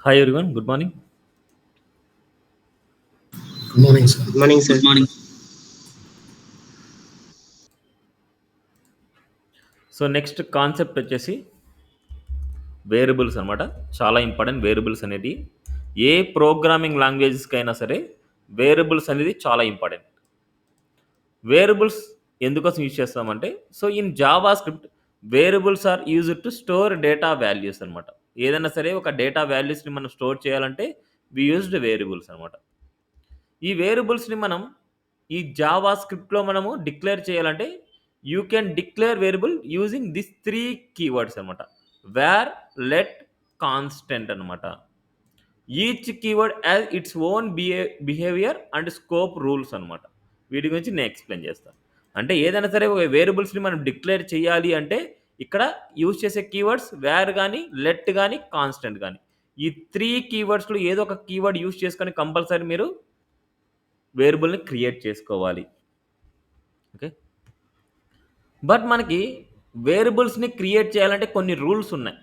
Hi everyone, good morning. Good morning, sir. Good morning, sir. Good morning. So next concept వచ్చేసి variables అనమాట. చాలా important variables అనేది. ఏ programming లాంగ్వేజెస్కి అయినా సరే variables అనేది చాలా ఇంపార్టెంట్. వేరియబుల్స్ ఎందుకోసం యూజ్ చేస్తామంటే, so in JavaScript variables are used to store data values అనమాట. ఏదైనా సరే ఒక డేటా వాల్యూస్ని మనం స్టోర్ చేయాలంటే వి యూజ్డ్ వేరియబుల్స్ అనమాట. ఈ వేరియబుల్స్ని మనం ఈ జావా స్క్రిప్ట్లో మనము డిక్లేర్ చేయాలంటే you can declare variable using this 3 keywords అనమాట. వేర్, లెట్, కాన్స్టెంట్ అనమాట. Each keyword as its own behaviour and scope rules అనమాట. వీటి గురించి నేను ఎక్స్ప్లెయిన్ చేస్తాను. అంటే ఏదైనా సరే ఒక వేరియబుల్స్ని మనం డిక్లేర్ చేయాలి అంటే ఇక్కడ యూజ్ చేసే కీవర్డ్స్ వేర్ కానీ, లెట్ కానీ, కాన్స్టెంట్ కానీ, ఈ 3 కీవర్డ్స్లో ఏదో ఒక కీవర్డ్ యూజ్ చేసుకొని కంపల్సరీ మీరు వేరియబుల్ని క్రియేట్ చేసుకోవాలి. ఓకే, బట్ మనకి వేరియబుల్స్ని క్రియేట్ చేయాలంటే కొన్ని రూల్స్ ఉన్నాయి.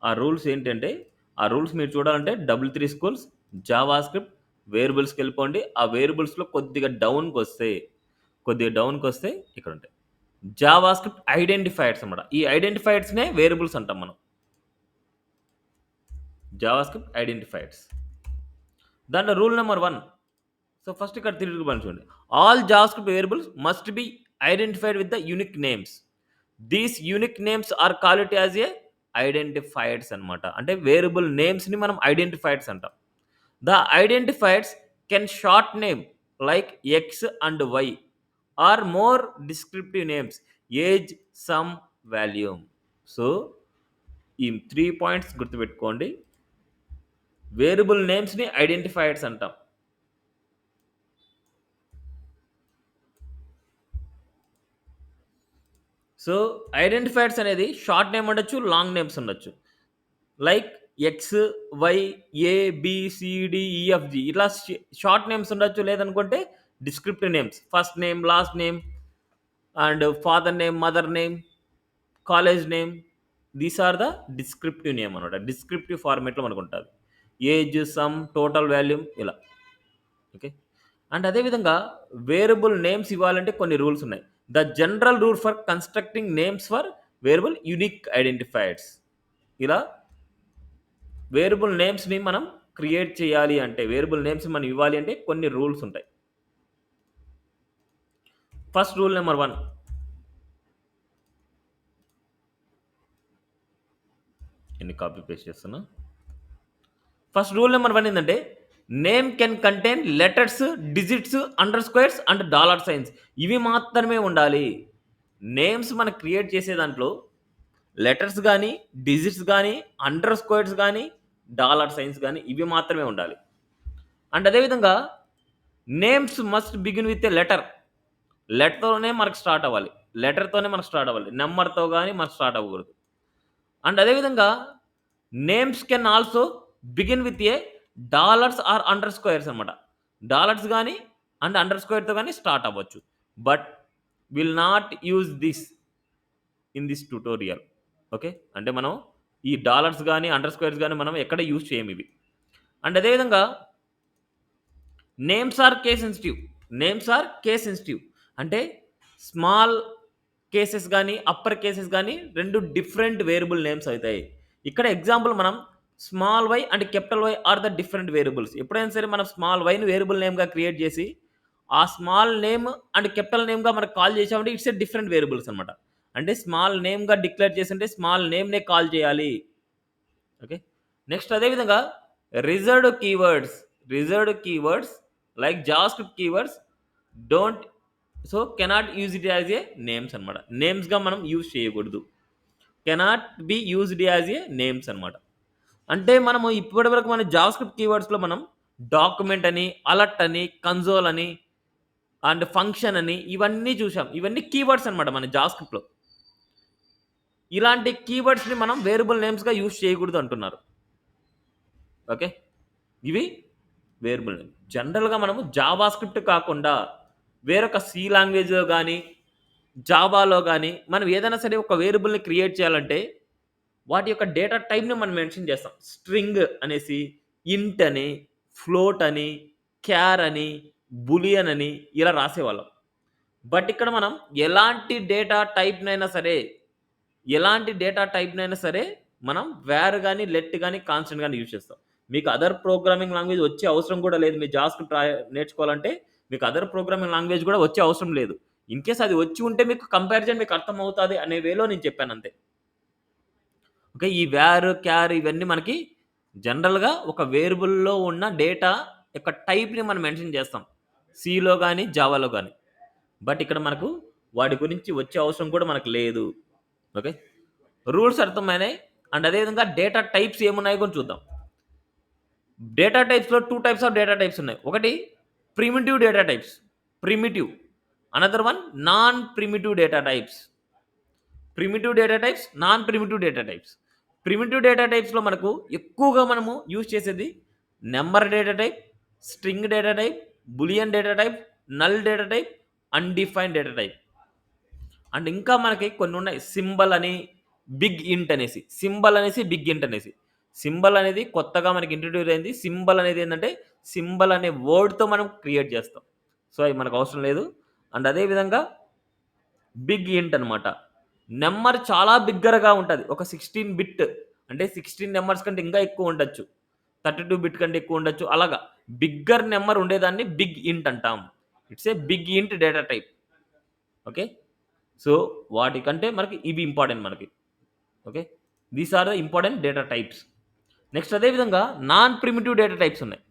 ఆ రూల్స్ ఏంటంటే, ఆ రూల్స్ మీరు చూడాలంటే W3 స్కూల్స్ జావా స్క్రిప్ట్ వేరియబుల్స్కి వెళ్ళిపోండి. ఆ వేరియబుల్స్లో కొద్దిగా డౌన్కి వస్తే ఇక్కడ ఉంటాయి జావా స్క్రిప్ట్ ఐడెంటిఫైడ్స్ అనమాట. ఈ ఐడెంటిఫైడ్స్నే వేరియబుల్స్ అంటాం మనం. JavaScript identifiers. దాంట్లో రూల్ నెంబర్ 1. సో ఫస్ట్ ఇక్కడ తిరిగి చూడండి. All JavaScript variables must be identified with the unique names. These unique names are called as a identifiers అనమాట. అంటే వేరియబుల్ నేమ్స్ని మనం ఐడెంటిఫైడ్స్ అంటాం. The identifiers can short name like X and Y or more descriptive names age, sum, volume. So ఈ 3 points గుర్తుపెట్టుకోండి. Variable నేమ్స్ని identifiers అంటాం. So identifiers అనేది షార్ట్ నేమ్ ఉండొచ్చు, లాంగ్ నేమ్స్ ఉండొచ్చు. Like X, Y, A, B, CD, EFG ఇట్లా short names ఉండొచ్చు. లేదనుకుంటే descriptive names, first name, last name and father name, mother name, college name. These are the descriptive name అనమాట. Descriptive ఫార్మేట్లో మనకు ఉంటుంది. Age, sum, total volume ఇలా. Okay, and అదేవిధంగా variable names ఇవ్వాలంటే కొన్ని రూల్స్ ఉన్నాయి. The general rule for constructing names for variable unique identifiers. ఇలా వేరియబుల్ నేమ్స్ని మనం క్రియేట్ చేయాలి అంటే, వేరియబుల్ నేమ్స్ మనం ఇవ్వాలి అంటే కొన్ని రూల్స్ ఉంటాయి. First rule number 1. ఎన్ని కాపీ పేస్ట్ చేస్తున్నా. ఫస్ట్ రూల్ నెంబర్ 1 ఏంటంటే name can contain letters, digits, under squares and dollar science. ఇవి మాత్రమే ఉండాలి. నేమ్స్ మనం క్రియేట్ చేసే దాంట్లో లెటర్స్ కానీ, డిజిట్స్ కానీ, అండర్ స్క్వేర్స్ కానీ, డాలర్ సైన్స్ కానీ ఇవి మాత్రమే ఉండాలి. అండ్ అదేవిధంగా names must begin with a letter. లెటర్తోనే మనకు స్టార్ట్ అవ్వాలి. నెంబర్తో కానీ మనకు స్టార్ట్ అవ్వకూడదు. అండ్ అదేవిధంగా names can also begin with A dollars are under squares అనమాట. డాలర్స్ కానీ అండ్ అండర్ స్క్వేర్తో కానీ స్టార్ట్ అవ్వచ్చు. But will not use this in this tutorial. Okay, అంటే మనం ఈ డాలర్స్ కానీ అండర్ స్క్వేర్స్ కానీ మనం ఎక్కడ యూజ్ చేయము ఇవి. అండ్ అదేవిధంగా నేమ్స్ ఆర్ కేస్ సెన్సిటివ్. అంటే స్మాల్ కేసెస్ కానీ అప్పర్ కేసెస్ కానీ రెండు డిఫరెంట్ వేరియబుల్ నేమ్స్ అవుతాయి. ఇక్కడ ఎగ్జాంపుల్ మనం small Y and capital Y are the different variables. ఎప్పుడైనా సరే మనం స్మాల్ వైని వేరియబుల్ నేమ్గా క్రియేట్ చేసి ఆ స్మాల్ నేమ్ అండ్ క్యాపిటల్ నేమ్గా మనకు కాల్ చేసామంటే ఇట్స్ ఏ డిఫరెంట్ వేరియబుల్స్ అనమాట. అంటే స్మాల్ నేమ్గా డిక్లేర్ చేసింటే స్మాల్ నేమ్నే కాల్ చేయాలి. ఓకే, నెక్స్ట్ అదేవిధంగా reserved keywords like JavaScript keywords don't cannot use it as A names అనమాట. నేమ్స్గా మనం యూజ్ చేయకూడదు. Cannot be used as a names అనమాట. అంటే మనము ఇప్పటివరకు మన జావాస్క్రిప్ట్ కీవర్డ్స్లో మనం డాక్యుమెంట్ అని, అలర్ట్ అని, కన్సోల్ అని అండ్ ఫంక్షన్ అని ఇవన్నీ చూసాం. ఇవన్నీ కీవర్డ్స్ అనమాట మన జావాస్క్రిప్ట్లో. ఇలాంటి కీవర్డ్స్ని మనం వేరియబుల్ నేమ్స్గా యూజ్ చేయకూడదు అంటున్నారు. ఓకే, ఇవి వేరియబుల్ నేమ్. జనరల్గా మనము జావా స్క్రిప్ట్ కాకుండా వేరొక సి లాంగ్వేజ్లో కానీ జావాలో కానీ మనం ఏదైనా సరే ఒక వేరియబుల్ని క్రియేట్ చేయాలంటే వాటి యొక్క డేటా టైప్‌ని మనం మెన్షన్ చేస్తాం. స్ట్రింగ్ అనేసి, ఇంట్ అని, ఫ్లోట్ అని, క్యార్ అని, బూలియన్ అని ఇలా రాసేవాళ్ళం. బట్ ఇక్కడ మనం ఎలాంటి డేటా టైప్‌నైనా సరే, ఎలాంటి డేటా టైప్‌నైనా సరే మనం వేర్ గాని, లెట్ గాని, కాన్స్టెంట్ గాని యూజ్ చేస్తాం. మీకు అదర్ ప్రోగ్రామింగ్ లాంగ్వేజ్ వచ్చే అవసరం కూడా లేదు. మీరు జావాస్క్రిప్ట్ నేర్చుకోవాలంటే మీకు అదర్ ప్రోగ్రామింగ్ లాంగ్వేజ్ కూడా వచ్చే అవసరం లేదు. ఇన్‌కేస్ అది వచ్చి ఉంటే మీకు కంపారిజన్ మీకు అర్థమవుతాది అనే వేలో నేను చెప్పానంతే. ఓకే. ఈ వేర్, క్యార్ ఇవన్నీ మనకి జనరల్‌గా ఒక వేరియబుల్‌లో ఉన్న డేటా యొక్క టైప్‌ని మనం మెన్షన్ చేస్తాం. సీలో గాని, జావాలో గాని. బట్ ఇక్కడ మనకు వాటి గురించి వచ్చే అవసరం కూడా మనకు లేదు. ఓకే. రూల్స్ అర్థమైనాయి. అండ్ అదే విధంగా డేటా టైప్స్ ఏమున్నాయో కూడా చూద్దాం. డేటా టైప్స్‌లో 2 టైప్స్ ఆఫ్ డేటా టైప్స్ ఉన్నాయి. ఒకటి primitive data types. Primitive. Another one non primitive data types. Primitive data types, non primitive data types. Primitive data టైప్స్‌లో మనకు ఎక్కువగా మనము యూజ్ చేసేది number data type, string data type, boolean data type, null data type, undefined data type. And ఇంకా మనకి కొన్ని ఉన్నాయి. Symbol అని, బిగ్ ఇంట్ అనేసి. సింబల్ అనేసి, బిగ్ ఇంట్ అనేసి. సింబల్ అనేది కొత్తగా మనకి ఇంట్రొడ్యూస్ అయింది. సింబల్ అనేది ఏందంటే, సింబల్ అనే వర్డ్‌తో మనం క్రియేట్ చేస్తాం. సో, అయి మనకు అవసరం లేదు. అండ్ అదే విధంగా బిగ్ ఇంట్ అనమాట. నంబర్ చాలా బిగ్గరగా ఉంటది. ఒక 16 బిట్ అంటే 16 నంబర్స్ కంటే ఇంకా ఎక్కువ ఉండొచ్చు. 32 బిట్ కంటే ఎక్కువ ఉండొచ్చు. అలాగా బిగ్గర్ నంబర్ ఉండేదాన్ని బిగ్ ఇంట్ అంటాం. It's a big int data type. Okay. So, వాటికంటే మనకి ఇవి ఇంపార్టెంట్ మనకి. Okay. These are the important data types. Next అదే విధంగా నాన్ ప్రిమిటివ్ డేటా టైప్స్ ఉన్నాయి.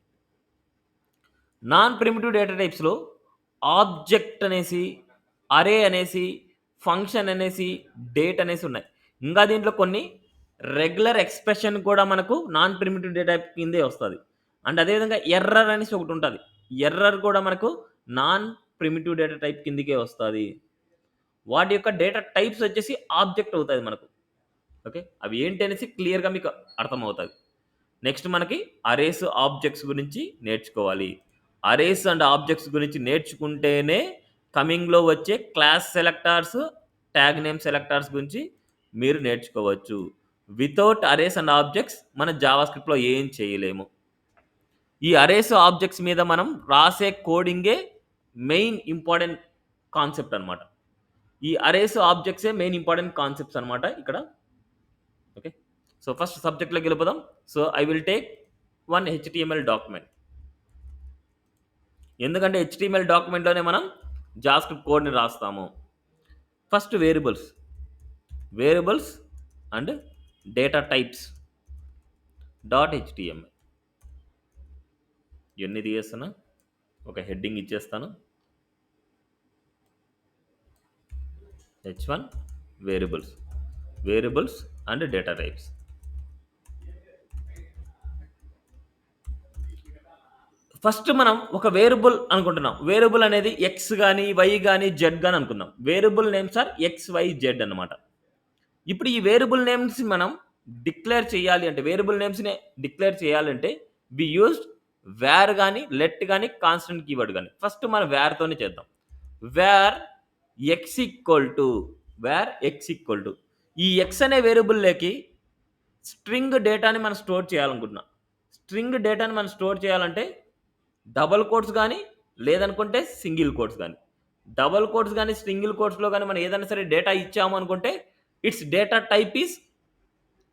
నాన్ ప్రిమిటివ్ డేటా టైప్స్‌లో ఆబ్జెక్ట్ అనేసి, అరే అనేసి, ఫంక్షన్ అనేసి, డేట్ అనేసి ఉన్నాయి. ఇంకా దీంట్లో కొన్ని రెగ్యులర్ ఎక్స్‌ప్రెషన్ కూడా మనకు నాన్ ప్రిమిటివ్ డేటా టైప్ కిందే వస్తది. అండ్ అదే విధంగా ఎర్రర్ అనేసి ఒకటుంటది. ఎర్రర్ కూడా మనకు నాన్ ప్రిమిటివ్ డేటా టైప్ కిందకే వస్తది. వాటి యొక్క డేటా టైప్స్ వచ్చేసి ఆబ్జెక్ట్ అవుతది మనకు. ఓకే. అవి ఏంటి అనేసి క్లియర్‌గా మీకు అర్థమవుతది. నెక్స్ట్ మనకి అరేస్, ఆబ్జెక్ట్స్ గురించి నేర్చుకోవాలి. అరేస్ అండ్ ఆబ్జెక్ట్స్ గురించి నేర్చుకుంటేనే కమింగ్‌లో వచ్చే క్లాస్ సెలెక్టార్స్, ట్యాగ్ నేమ్ సెలెక్టార్స్ గురించి మీరు నేర్చుకోవచ్చు. వితౌట్ అరేస్ అండ్ ఆబ్జెక్ట్స్ మన జావాస్క్రిప్ట్‌లో ఏం చేయలేము. ఈ అరేస్, ఆబ్జెక్ట్స్ మీద మనం రాసే కోడింగే మెయిన్ ఇంపార్టెంట్ కాన్సెప్ట్ అన్నమాట. ఈ అరేస్, ఆబ్జెక్ట్సే మెయిన్ ఇంపార్టెంట్ కాన్సెప్ట్స్ అన్నమాట ఇక్కడ. ఓకే. సో, ఫస్ట్ సబ్జెక్ట్‌లోకి వెళ్ళిపోదాం. So, I will take one HTML document. ఎందుకంటే హెచ్‌టీఎంఎల్ డాక్యుమెంట్‌లోనే మనం జావాస్క్రిప్ట్ కోడ్‌ని రాస్తాము. First variables. Variables and data types dot HTML. ఇవన్నీ తీసేస్తున్నా. ఒక హెడ్డింగ్ ఇచ్చేస్తాను. H one variables. Variables and data types. First మనం ఒక వేరియబుల్ అనుకుంటున్నాం. వేరియబుల్ అనేది ఎక్స్ గాని, వై గాని, జెడ్ గాని అనుకుందాం. Variable names are X, Y, Z అన్నమాట. ఇప్పుడు ఈ వేరియబుల్ నేమ్స్ మనం డిక్లేర్ చేయాలి అంటే వేరియబుల్ నేమ్స్‌ని డిక్లేర్ చేయాలంటే వి యూజ్డ్ వేర్ గాని, లెట్ గాని, కాన్స్టెంట్ కీవర్డ్ గాని. ఫస్ట్ మనం వేర్ తోనే చేద్దాం. Var X equal to var X equal to ఈ ఎక్స్ అనే వేరియబుల్‌లోకి స్ట్రింగ్ డేటాని మనం స్టోర్ చేయాలనుకుంటున్నాం. స్ట్రింగ్ డేటాని మనం స్టోర్ చేయాలంటే డబుల్ కోట్స్ గాని, లేదనుకుంటే సింగిల్ కోట్స్ గాని. డబుల్ కోట్స్ గాని, సింగిల్ కోట్స్‌లో గాని మనం ఏదైనా సరే డేటా ఇచ్చాము అనుకుంటే it's data type is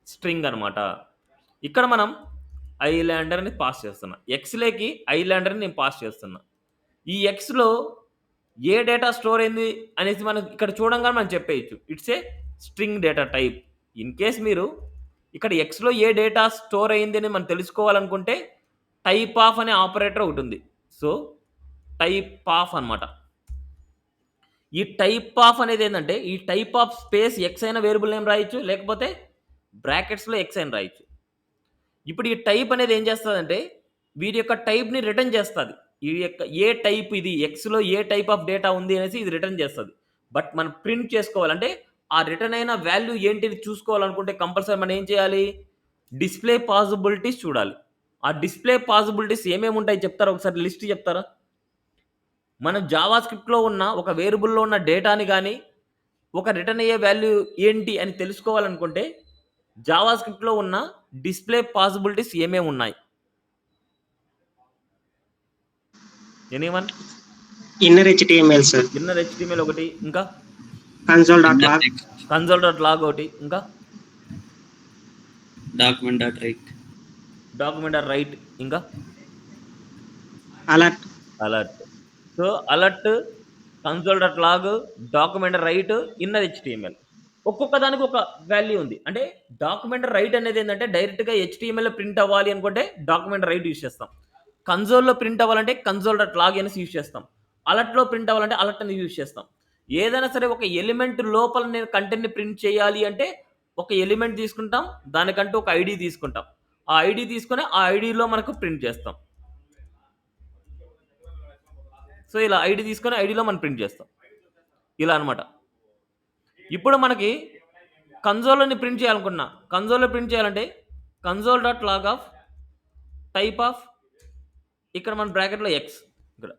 string అనమాట. ఇక్కడ మనం ఐలాండర్ అని పాస్ చేస్తున్నా. ఎక్స్‌లోకి ఐలాండర్‌ని నేను పాస్ చేస్తున్నా. ఈ ఎక్స్‌లో ఏ డేటా స్టోర్ అయింది అనేసి మనం ఇక్కడ చూడంగానే మనం చెప్పేయొచ్చు. It's a string data type. In case మీరు ఇక్కడ ఎక్స్‌లో ఏ డేటా స్టోర్ అయింది అని మనం తెలుసుకోవాలనుకుంటే టైప్ ఆఫ్ అనే ఆపరేటర్ ఒకటుంది. సో, టైప్ ఆఫ్ అనమాట. ఈ టైప్ ఆఫ్ అనేదేంటంటే, ఈ టైప్ ఆఫ్ స్పేస్ ఎక్స్ అయిన వేరియబుల్ నేమ్ రాయొచ్చు. లేకపోతే బ్రాకెట్స్‌లో ఎక్స్ అని రాయొచ్చు. ఇప్పుడు ఈ టైప్ అనేది ఏం చేస్తదంటే, వీరి యొక్క టైప్‌ని రిటర్న్ చేస్తది. ఈ యొక్క ఏ టైప్ ఇది ఎక్స్‌లో ఏ టైప్ ఆఫ్ డేటా ఉంది అనేసి ఇది రిటర్న్ చేస్తది. బట్ మనం ప్రింట్ చేసుకోవాలంటే, ఆ రిటర్న్ అయిన వాల్యూ ఏంటిది చూసుకోవాలనుకుంటే కంపల్సరీ మనం ఏం చేయాలి? డిస్‌ప్లే పాసిబిలిటీస్ చూడాలి. ఆ డిస్‌ప్లే పాసిబిలిటీస్ ఏమేమి ఉంటాయి చెప్తారా? ఒకసారి లిస్ట్ చెప్తారా? మనం జావా స్క్రిప్ట్‌లో ఉన్న ఒక వేరియబుల్‌లో ఉన్న డేటాని గాని, ఒక రిటర్న్ అయ్యే వాల్యూ ఏంటి అని తెలుసుకోవాలనుకుంటే, జావా స్క్రిప్ట్లో ఉన్న డిస్ప్లే పాసిబిలిటీస్ ఏమేమి ఉన్నాయి? Anyone? Inner HTML sir. Inner HTML ఒకటి, ఇంకా console.log, console.log ఒకటి, ఇంకా document.write, document.write, ఇంకా alert, so alert, console.log, document.write, inner HTML. ఒక్కొక్క దానికి ఒక వాల్యూ ఉంది. అంటే document.write అనేది ఏంటంటే డైరెక్ట్గా HTML ప్రింట్ అవ్వాలి అనుకుంటే document.write యూజ్ చేస్తాం. కన్సోల్లో ప్రింట్ అవ్వాలంటే console.log అనేసి యూజ్ చేస్తాం. అలర్ట్లో ప్రింట్ అవ్వాలంటే అలర్ట్ అనేది యూజ్ చేస్తాం. ఏదైనా సరే ఒక ఎలిమెంట్ లోపల నేను కంటెంట్ని ప్రింట్ చేయాలి అంటే ఒక ఎలిమెంట్ తీసుకుంటాం, దానికంటూ ఒక ఐడి తీసుకుంటాం. ఆ ఐడి తీసుకొని ఆ ఐడిలో మనకు ప్రింట్ చేస్తాం. సో ఇలా ఐడి తీసుకొని ఐడిలో మనం ప్రింట్ చేస్తాం, ఇలా అనమాట. ఇప్పుడు మనకి కన్సోల్ని ప్రింట్ చేయాలనుకున్నా, కన్సోల్లో ప్రింట్ చేయాలంటే console.log ఆఫ్ టైప్ ఆఫ్, ఇక్కడ మన బ్రాకెట్లో ఎక్స్, ఇక్కడ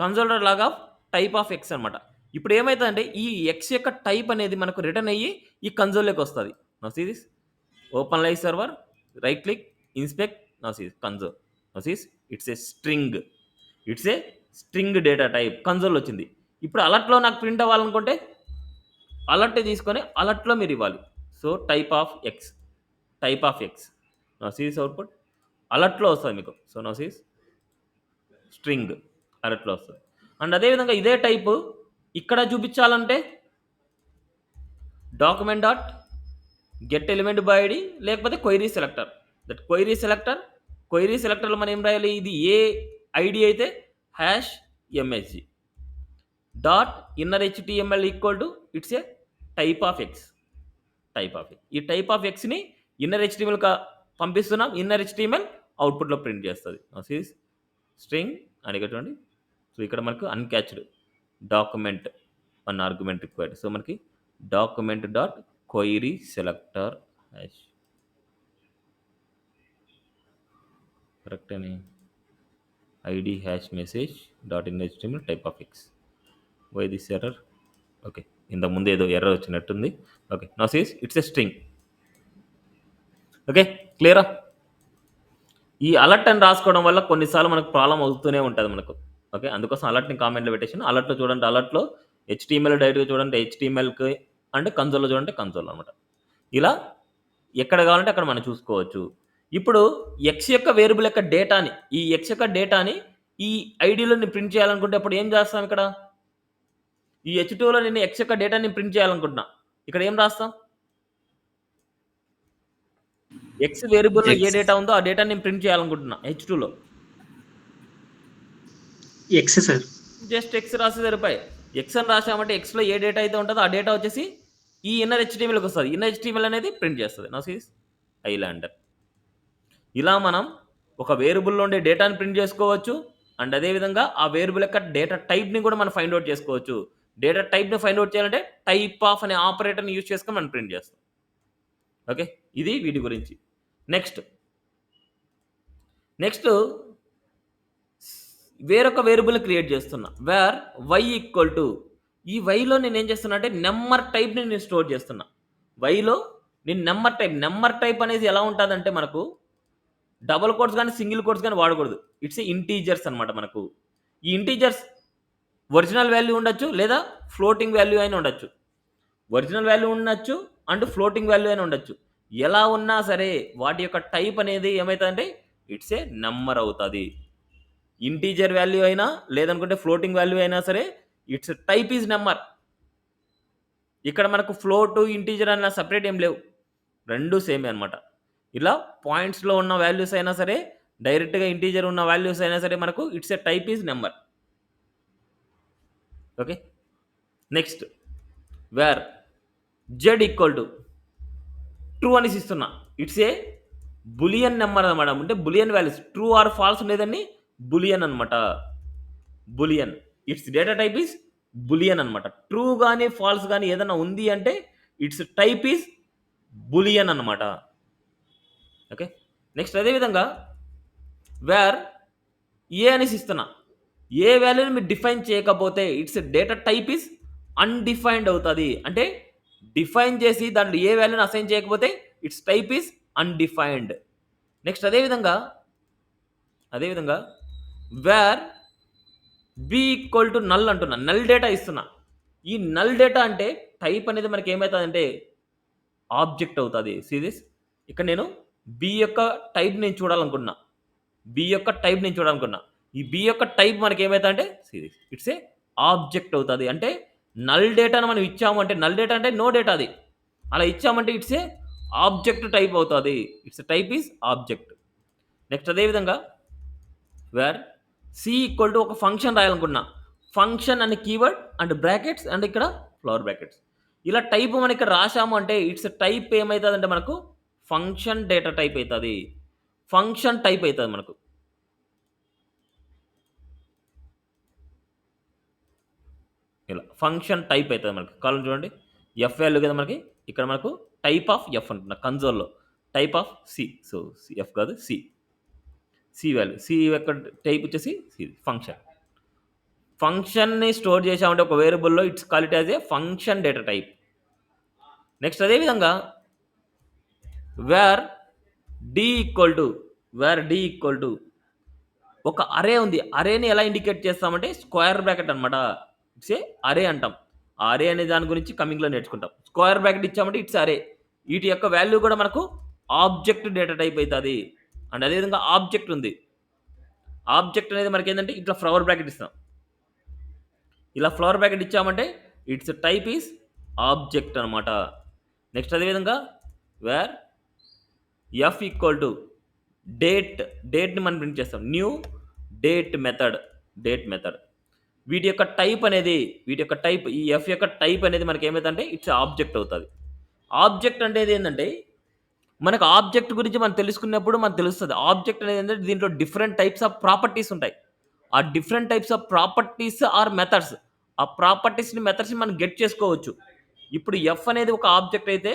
console.log of type of X అనమాట. ఇప్పుడు ఏమవుతుందంటే ఈ ఎక్స్ యొక్క టైప్ అనేది మనకు రిటర్న్ అయ్యి ఈ కన్సోల్లోకి వస్తుంది. Now see this, open live server, right click, inspect, now see console, now see it's a string, it's a string data type console వచ్చింది. ఇప్పుడు అలర్ట్లో నాకు ప్రింట్ అవ్వాలనుకుంటే అలర్ట్ తీసుకొని అలర్ట్లో మీరు ఇవ్వాలి. So type of X, type of X, now see this output అలర్ట్లో వస్తుంది మీకు. సో నౌ సీ స్ట్రింగ్ అలర్ట్లో వస్తుంది. అండ్ అదేవిధంగా ఇదే టైపు ఇక్కడ చూపించాలంటే document dot get element by ID, లేకపోతే క్వైరీ సెలెక్టర్. దట్ క్వైరీ సెలెక్టర్లో మనం ఏం రాయాలి, ఇది ఏ ఐడి అయితే hash MSG dot inner HTML equal to it's a type of X, ఈ టైప్ ఆఫ్ ఎక్స్ని ఇన్నర్ HTML పంపిస్తున్నాం, ఇన్నర్ HTML అవుట్పుట్లో ప్రింట్ చేస్తుంది. సీస్ స్ట్రింగ్ అని చూడండి. సో ఇక్కడ మనకు అన్క్యాచ్డ్ డాక్యుమెంట్ అన్న ఆర్గ్యుమెంట్ రిక్వైర్డ్. సో మనకి document dot query selector hash, correct అని, ID hash message dot in HTML type of X. Why this error? Okay, ఇంతకు ముందు ఏదో ఎర్రర్ వచ్చినట్టుంది. Okay, now sees it's a string. Okay, క్లియరా? ఈ alert అని రాసుకోవడం వల్ల కొన్నిసార్లు మనకు ప్రాబ్లం అవుతూనే ఉంటుంది మనకు. ఓకే, అందుకోసం అలర్ట్ని కామెంట్లో పెట్టేసాను. అలర్ట్లో చూడండి, అలర్ట్లో HTML డైరెక్ట్గా చూడండి HTMLకి, అంటే కన్సోల్లో చూడండి కన్సోల్ అనమాట. ఇలా ఎక్కడ కావాలంటే అక్కడ మనం చూసుకోవచ్చు. ఇప్పుడు ఎక్స్ యొక్క వేరియబుల్ యొక్క డేటాని, ఈ ఎక్స్ యొక్క డేటాని ఈ ఐడిలో నేను ప్రింట్ చేయాలనుకుంటే అప్పుడు ఏం చేస్తాం, ఇక్కడ ఈ H2లో నేను ఎక్స్ యొక్క డేటాని ప్రింట్ చేయాలనుకుంటున్నా, ఇక్కడ ఏం రాస్తాం, ఎక్స్ వేరియబుల్లో ఏ డేటా ఉందో ఆ డేటాని నేను ప్రింట్ చేయాలనుకుంటున్నా H2లో, ఎక్స్ సార్. జస్ట్ ఎక్స్ రాసి సరిపోయి. ఎక్స్ అని రాసామంటే ఎక్స్లో ఏ డేటా అయితే ఉంటుందో ఆ డేటా వచ్చేసి ఈ ఇన్నర్ HTMLకి వస్తుంది. ఇన్నర్ HTML అనేది ప్రింట్ చేస్తుంది. Now sees islander. ఇలా మనం ఒక వేరియబుల్లో ఉండే డేటాని ప్రింట్ చేసుకోవచ్చు. అండ్ అదేవిధంగా ఆ వేరియబుల్ యొక్క డేటా టైప్ని కూడా మనం ఫైండ్ అవుట్ చేసుకోవచ్చు. డేటా టైప్ని ఫైండ్ అవుట్ చేయాలంటే టైప్ ఆఫ్ అనే ఆపరేటర్ని యూజ్ చేసుకొని మనం ప్రింట్ చేస్తాం. ఓకే, ఇది వీటి గురించి. నెక్స్ట్ వేరొక వేరియబుల్ని క్రియేట్ చేస్తున్నా, వేర్ వై ఈక్వల్ టు, ఈ వైలో నేను ఏం చేస్తున్నా అంటే నెంబర్ టైప్ని నేను స్టోర్ చేస్తున్నా. వైలో నేను నెంబర్ టైప్ అనేది ఎలా ఉంటుందంటే మనకు డబుల్ కోట్స్ కానీ సింగిల్ కోట్స్ కానీ వాడకూడదు. ఇట్స్ ఇంటీజర్స్ అనమాట. మనకు ఈ ఇంటీజర్స్ ఒరిజినల్ వాల్యూ ఉండొచ్చు లేదా ఫ్లోటింగ్ వాల్యూ అయినా ఉండొచ్చు. ఒరిజినల్ వాల్యూ ఉండొచ్చు అండ్ ఫ్లోటింగ్ వాల్యూ అయినా ఉండొచ్చు. ఎలా ఉన్నా సరే వాటి యొక్క టైప్ అనేది ఏమవుతుందంటే ఇట్స్ ఏ నెంబర్ అవుతుంది. ఇంటీజర్ వాల్యూ అయినా లేదనుకుంటే ఫ్లోటింగ్ వాల్యూ అయినా సరే ఇట్స్ టైప్ ఈజ్ నెంబర్. ఇక్కడ మనకు ఫ్లోట్ ఇంటీజర్ అన్న సపరేట్ ఏం లేవు, రెండు సేమే అనమాట. ఇలా పాయింట్స్లో ఉన్న వాల్యూస్ అయినా సరే డైరెక్ట్గా ఇంటీజర్ ఉన్న వాల్యూస్ అయినా సరే మనకు it's a type is number. Okay, next var Z equal to true అనేసి ఇస్తున్నా. ఇట్స్ ఏ బులియన్ నెంబర్ అనమాట. అంటే Boolean values true or false ఉండేదాన్ని బులియన్ అనమాట. Boolean, it's data type is Boolean అనమాట. ట్రూ కానీ ఫాల్స్ కానీ ఏదైనా ఉంది అంటే ఇట్స్ టైప్ ఈజ్ బులియన్ అనమాట. ఓకే, నెక్స్ట్ అదేవిధంగా వేర్ ఏ అనేసి ఇస్తున్నా. ఏ వాల్యూని మీరు డిఫైన్ చేయకపోతే it's data type is undefined అవుతుంది. అంటే డిఫైన్ చేసి దాంట్లో ఏ వాల్యూని అసైన్ చేయకపోతే its type is undefined. Next అదేవిధంగా var B equal to null అంటున్నా, నల్ డేటా ఇస్తున్నా. ఈ నల్ డేటా అంటే టైప్ అనేది మనకి ఏమవుతుందంటే ఆబ్జెక్ట్ అవుతుంది. సీరీస్ ఇక్కడ నేను బి యొక్క టైప్ నేను చూడాలనుకున్నా, ఈ బి యొక్క టైప్ మనకి ఏమవుతుందంటే సీరీస్ ఇట్స్ ఏ ఆబ్జెక్ట్ అవుతుంది. అంటే నల్ డేటాను మనం ఇచ్చామంటే, నల్ డేటా అంటే నో డేటా, అది అలా ఇచ్చామంటే ఇట్స్ ఏ ఆబ్జెక్ట్ టైప్ అవుతుంది. It's type is object. Next అదేవిధంగా వేర్ సి ఈక్వల్ టు ఒక ఫంక్షన్ రాయాలనుకున్నా, ఫంక్షన్ అనే కీవర్డ్ అండ్ బ్రాకెట్స్ అండ్ ఇక్కడ ఫ్లవర్ బ్రాకెట్స్. ఇలా టైప్ మనం ఇక్కడ రాసాము అంటే ఇట్స్ టైప్ ఏమవుతుంది అంటే మనకు ఫంక్షన్ డేటా టైప్ అవుతుంది, ఫంక్షన్ టైప్ అవుతుంది మనకు. ఇలా ఫంక్షన్ టైప్ అవుతుంది మనకు. కాలం చూడండి, ఎఫ్ వాల్యూ కదా మనకి, ఇక్కడ మనకు టైప్ ఆఫ్ ఎఫ్ అంటున్నా కన్సోల్లో, type of C. So F కాదు సి వాల్యూ, సి యొక్క టైప్ వచ్చేసి సి ఫంక్షన్. ఫంక్షన్ని స్టోర్ చేసామంటే ఒక వేరియబుల్లో it's call it as a function data type. Next అదేవిధంగా వేర్ డి ఈక్వల్ టు ఒక అరే ఉంది. అరేని ఎలా ఇండికేట్ చేస్తామంటే స్క్వేర్ బ్రాకెట్ అనమాట. ఇట్స్ ఏ అరే అంటాం. ఆ అరే అనే దాని గురించి కమింగ్లో నేర్చుకుంటాం. స్క్వేర్ బ్రాకెట్ ఇచ్చామంటే ఇట్స్ అరే. వీటి యొక్క వాల్యూ కూడా మనకు ఆబ్జెక్ట్ డేటా టైప్ అవుతుంది. అండ్ అదేవిధంగా ఆబ్జెక్ట్ ఉంది. ఆబ్జెక్ట్ అనేది మనకి ఏంటంటే ఇట్లా ఫ్లవర్ బ్రాకెట్ ఇస్తాం. ఇలా ఫ్లవర్ బ్రాకెట్ ఇచ్చామంటే ఇట్స్ టైప్ ఈజ్ ఆబ్జెక్ట్ అనమాట. నెక్స్ట్ అదేవిధంగా వేర్ ఎఫ్ ఈక్వల్ టు డేట్ని మనం ప్రింట్ చేస్తాం. New date method. వీటి యొక్క టైప్ ఈ ఎఫ్ యొక్క టైప్ అనేది మనకి ఏమైందంటే ఇట్స్ ఆబ్జెక్ట్ అవుతుంది. ఆబ్జెక్ట్ అనేది ఏంటంటే మనకు ఆబ్జెక్ట్ గురించి మనం తెలుసుకున్నప్పుడు మనకు తెలుస్తుంది. ఆబ్జెక్ట్ అనేది ఏంటంటే దీంట్లో డిఫరెంట్ టైప్స్ ఆఫ్ ప్రాపర్టీస్ ఉంటాయి. ఆ different types of properties or methods, ఆ ప్రాపర్టీస్ని మెథడ్స్ని మనం గెట్ చేసుకోవచ్చు. ఇప్పుడు ఎఫ్ అనేది ఒక ఆబ్జెక్ట్ అయితే,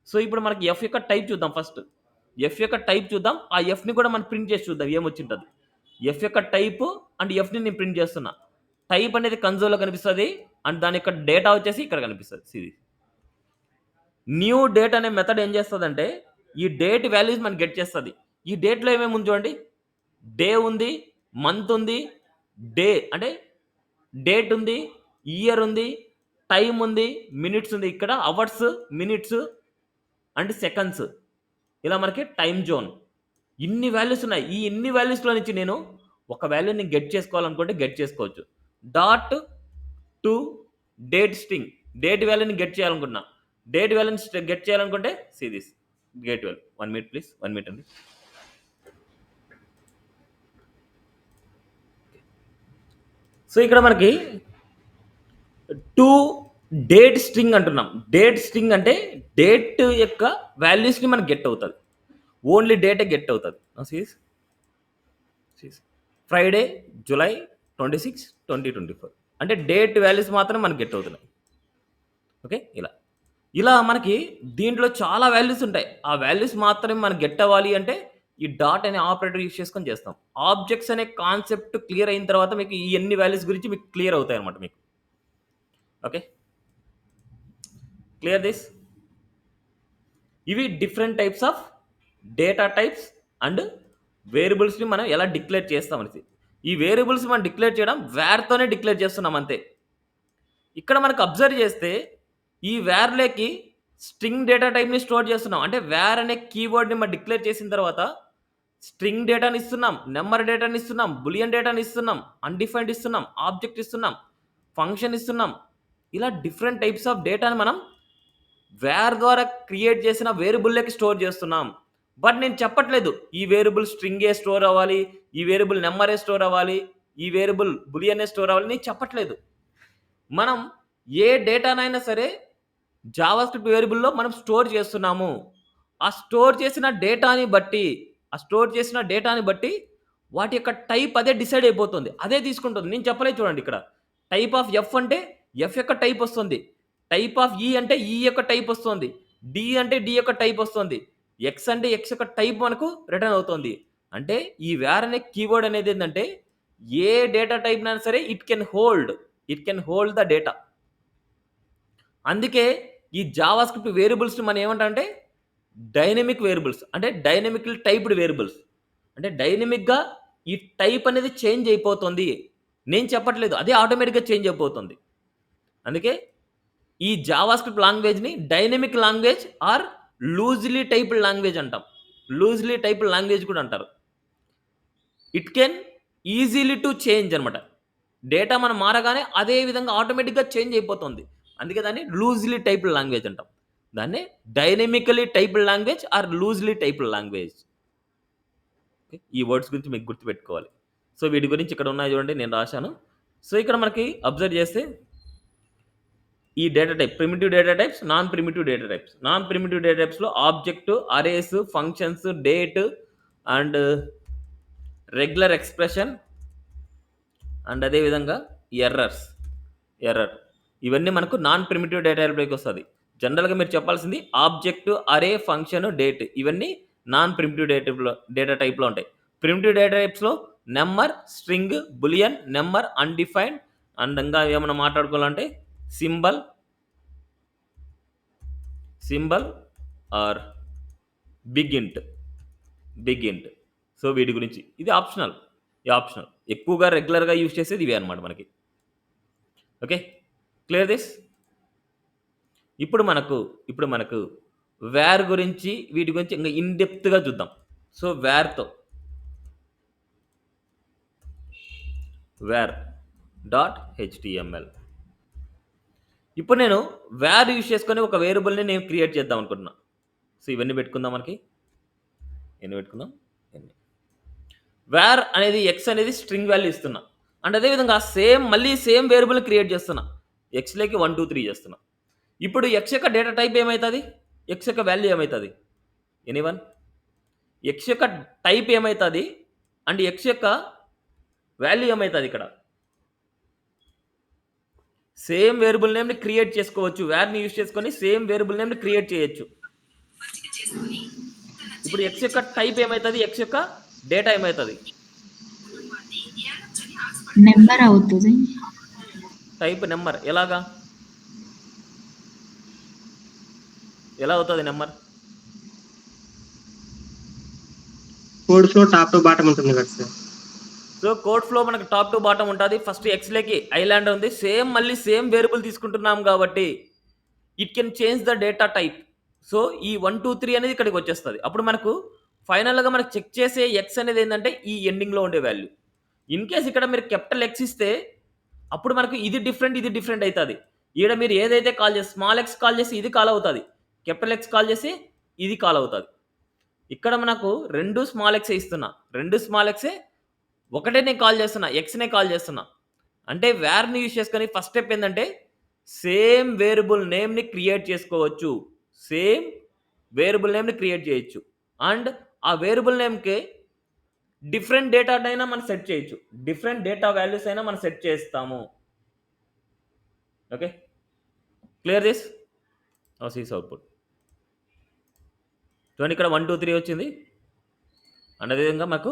సో ఇప్పుడు మనకి ఎఫ్ యొక్క టైప్ చూద్దాం. ఫస్ట్ ఎఫ్ యొక్క టైప్ చూద్దాం. ఆ ఎఫ్ని కూడా మనం ప్రింట్ చేసి చూద్దాం ఏమొచ్చింటుంది. ఎఫ్ యొక్క టైప్ అండ్ ఎఫ్ని నేను ప్రింట్ చేస్తున్నా. టైప్ అనేది కన్సోల్లో కనిపిస్తుంది అండ్ దాని యొక్క డేటా వచ్చేసి ఇక్కడ కనిపిస్తుంది. సిరీస్ న్యూ డేట్ అనే మెథడ్ ఏం చేస్తుందంటే ఈ డేట్ వాల్యూస్ మనకి గెట్ చేస్తుంది. ఈ డేట్లో ఏమేమి ఉంది చూడండి, డే ఉంది, మంత్ ఉంది, డే అంటే డేట్ ఉంది, ఇయర్ ఉంది, టైం ఉంది, మినిట్స్ ఉంది. ఇక్కడ అవర్స్, మినిట్స్ అండ్ సెకండ్స్, ఇలా మనకి టైం జోన్, ఇన్ని వాల్యూస్ ఉన్నాయి. ఈ ఇన్ని వాల్యూస్లో నుంచి నేను ఒక వాల్యూని గెట్ చేసుకోవాలనుకుంటే గెట్ చేసుకోవచ్చు. Dot to date string, date వాల్యూని గెట్ చేయాలనుకున్నా, డేట్ వాల్యూని గెట్ చేయాలనుకుంటే series get value. 1 minute please, 1 minute అండి. సో ఇక్కడ మనకి టు డేట్ స్ట్రింగ్ అంటున్నాం. డేట్ స్ట్రింగ్ అంటే డేట్ యొక్క వాల్యూస్ని మనకు గెట్ అవుతుంది. ఓన్లీ డేటే గెట్ అవుతుంది. ఫ్రైడే జూలై 26, 2024 అంటే డేట్ వాల్యూస్ మాత్రం మనకు గెట్ అవుతున్నాయి. ఓకే, ఇలా మనకి దీంట్లో చాలా వాల్యూస్ ఉంటాయి. ఆ వాల్యూస్ మాత్రమే మనకు గెట్ అవ్వాలి అంటే ఈ డాట్ అనే ఆపరేటర్ యూస్ చేసుకొని చేస్తాం. ఆబ్జెక్ట్స్ అనే కాన్సెప్ట్ క్లియర్ అయిన తర్వాత మీకు ఈ ఎన్ని వాల్యూస్ గురించి మీకు క్లియర్ అవుతాయి అనమాట మీకు. Okay, clear this. ఇవి different types of data types and వేరియబుల్స్ని మనం ఎలా డిక్లేర్ చేస్తామనేసి. ఈ వేరియబుల్స్ మనం డిక్లేర్ చేయడం వేర్తోనే డిక్లేర్ చేస్తున్నాం అంతే. ఇక్కడ మనకు అబ్జర్వ్ చేస్తే ఈ వేర్లోకి స్ట్రింగ్ డేటా టైప్ని స్టోర్ చేస్తున్నాం. అంటే వేర్ అనే కీవర్డ్ని మనం డిక్లేర్ చేసిన తర్వాత స్ట్రింగ్ డేటాని ఇస్తున్నాం, నెంబర్ డేటాని ఇస్తున్నాం, బులియన్ డేటాని ఇస్తున్నాం, అన్డిఫైన్డ్ ఇస్తున్నాం, ఆబ్జెక్ట్ ఇస్తున్నాం, ఫంక్షన్ ఇస్తున్నాం. ఇలా డిఫరెంట్ టైప్స్ ఆఫ్ డేటాని మనం వేర్ ద్వారా క్రియేట్ చేసిన వేరియబుల్లోకి స్టోర్ చేస్తున్నాం. బట్ నేను చెప్పట్లేదు ఈ వేరియబుల్ స్ట్రింగే స్టోర్ అవ్వాలి, ఈ వేరియబుల్ నెంబరే స్టోర్ అవ్వాలి, ఈ వేరియబుల్ బులియనే స్టోర్ అవ్వాలి, నేను చెప్పట్లేదు. మనం ఏ డేటానైనా సరే జావాస్క్రిప్ట్ వేరియబుల్లో మనం స్టోర్ చేస్తున్నాము. ఆ స్టోర్ చేసిన డేటాని బట్టి వాటి యొక్క టైప్ అదే డిసైడ్ అయిపోతుంది, అదే తీసుకుంటుంది. నేను చెప్పలేదు చూడండి, ఇక్కడ టైప్ ఆఫ్ ఎఫ్ అంటే ఎఫ్ యొక్క టైప్ వస్తుంది, టైప్ ఆఫ్ ఈ అంటే ఈ యొక్క టైప్ వస్తుంది, డి అంటే డి యొక్క టైప్ వస్తుంది, ఎక్స్ అంటే ఎక్స్ యొక్క టైప్ మనకు రిటర్న్ అవుతుంది. అంటే ఈ వేర్ అనే కీవర్డ్ అనేది ఏంటంటే ఏ డేటా టైప్ అయినా సరే it can hold the data. అందుకే ఈ జావాస్క్రిప్ట్ వేరియబుల్స్ని మనం ఏమంటామంటే డైనమిక్ వేరియబుల్స్ అంటే డైనమికల్ టైప్డ్ వేరియబుల్స్. అంటే డైనమిక్‌గా ఈ టైప్ అనేది చేంజ్ అయిపోతుంది. నేను చెప్పట్లేదు. అదే ఆటోమేటిక్‌గా చేంజ్ అయిపోతుంది. అందుకే ఈ జావాస్క్రిప్ట్ లాంగ్వేజ్‌ని dynamic language or loosely typed language అంటాం. లూజ్లీ టైప్డ్ లాంగ్వేజ్ కూడా అంటారు. It can easily to change అనమాట. డేటా మనం మారగానే అదే విధంగా ఆటోమేటిక్‌గా చేంజ్ అయిపోతుంది. అందుకే దాన్ని లూజ్లీ టైప్డ్ లాంగ్వేజ్ అంటాం. దాన్నే dynamically typed language or loosely typed language. Okay. ఈ వర్డ్స్ గురించి మీకు గుర్తుపెట్టుకోవాలి. సో, వీటి గురించి ఇక్కడ ఉన్నాయి చూడండి నేను రాశాను. సో, ఇక్కడ మనకి అబ్జర్వ్ చేస్తే ఈ data type primitive data types, non primitive data types. Non primitive data టైప్స్‌లో object, arrays, functions, date and regular expression and అదే విధంగా ఎర్రర్ ఇవన్నీ మనకు నాన్ ప్రిమిటివ్ డేటా టైప్‌లోకి వస్తది. జనరల్‌గా మీరు చెప్పాల్సింది ఆబ్జెక్ట్, అరే, ఫంక్షన్, డేట్ ఇవన్నీ నాన్ ప్రిమిటివ్ డేటా టైప్‌లో ఉంటాయి. ప్రిమిటివ్ డేటా టైప్స్‌లో number, string, boolean, number, undefined and ఇంకా ఏమన్నా మాట్లాడుకోవాలంటే symbol or big int. So, వీటి గురించి ఇది ఆప్షనల్. ఎక్కువగా రెగ్యులర్‌గా యూజ్ చేసేది ఇవే అన్నమాట మనకి. ఓకే. Clear this? ఇప్పుడు మనకు వేర్ గురించి వీటి గురించి ఇంకా ఇన్ డెప్త్‌గా చూద్దాం. So, var dot HTML. ఇప్పుడు నేను వేర్ యూజ్ చేసుకొని ఒక వేరియబుల్‌ని నేను క్రియేట్ చేద్దాం అనుకుంటున్నా. సో, ఇవన్నీ పెట్టుకుందాం మనకి. ఎన్ని పెట్టుకుందాం? వేర్ అనేది ఎక్స్ అనేది స్ట్రింగ్ వాల్యూ ఇస్తున్నా. అండ్ అదే విధంగా మళ్ళీ సేమ్ వేరియబుల్‌ని క్రియేట్ చేస్తున్నా. ఎక్స్‌లోకి 1, 2, 3 చేస్తున్నా. ఇప్పుడు ఎక్స్ యొక్క డేటా టైప్ ఏమైతది? ఎక్స్ యొక్క వాల్యూ ఏమైతది? ఎనీవన్? ఎక్స్ యొక్క టైప్ ఏమైతది? అండ్ ఎక్స్ యొక్క వాల్యూ ఏమైతది ఇక్కడ? సేమ్ వేరియబుల్ నేమ్‌ని క్రియేట్ చేసుకోవచ్చు. వేర్‌ని యూజ్ చేసుకొని సేమ్ వేరియబుల్ నేమ్‌ని క్రియేట్ చేయొచ్చు. ఇప్పుడు ఎక్స్ యొక్క టైప్ ఏమైతది? ఎక్స్ యొక్క డేటా ఏమైతది? నెంబర్ అవుతుంది. టైప్ నెంబర్ ఎలాగా? ఎలా అవుతుంది number? Code flow top to bottom ఉంటుంది కదా సార్. సో, కోడ్ ఫ్లో మనకు టాప్ టు బాటమ్ ఉంటది. ఫస్ట్ ఎక్స్‌లోకి ఐలాండ్ ఉంది. మళ్ళీ సేమ్ వేరియబుల్ తీసుకుంటున్నాం కాబట్టి it can change the data type. So, ఈ 1, 2, 3 అనేది ఇక్కడికి వచ్చేస్తది. అప్పుడు మనకు ఫైనల్‌గా మనకు చెక్ చేసే ఎక్స్ అనేది ఏందంటే ఈ ఎండింగ్‌లో ఉండే వాల్యూ. ఇన్ కేస్ ఇక్కడ మీరు క్యాపిటల్ ఎక్స్ ఇస్తే అప్పుడు మనకు ఇది డిఫరెంట్ అయితది. ఈడ మీరు ఏదైతే కాల్ చేసి స్మాల్ ఎక్స్ కాల్ చేసి ఇది కాల్ అవుతది. క్యాపిటల్ ఎక్స్ కాల్ చేసి ఇది కాల్ అవుతది. ఇక్కడ మనకు 2 స్మాల్ ఎక్సే ఇస్తున్నా. 2 స్మాల్ ఎక్సే ఒకటే నేను కాల్ చేస్తున్నా. ఎక్స్‌నే కాల్ చేస్తున్నా. అంటే వేర్‌ని యూజ్ చేసుకొని ఫస్ట్ స్టెప్ ఏందంటే సేమ్ వేరియబుల్ నేమ్‌ని క్రియేట్ చేసుకోవచ్చు. సేమ్ వేరియబుల్ నేమ్‌ని క్రియేట్ చేయొచ్చు. అండ్ ఆ వేరియబుల్ నేమ్‌కి డిఫరెంట్ డేటానైనా మనం సెట్ చేయొచ్చు. డిఫరెంట్ డేటా వాల్యూస్ అయినా మనం సెట్ చేస్తాము. Okay. Clear this? Now see output. చూడండి ఇక్కడ 1, 2, 3 వచ్చింది. అండ్ అదేవిధంగా మనకు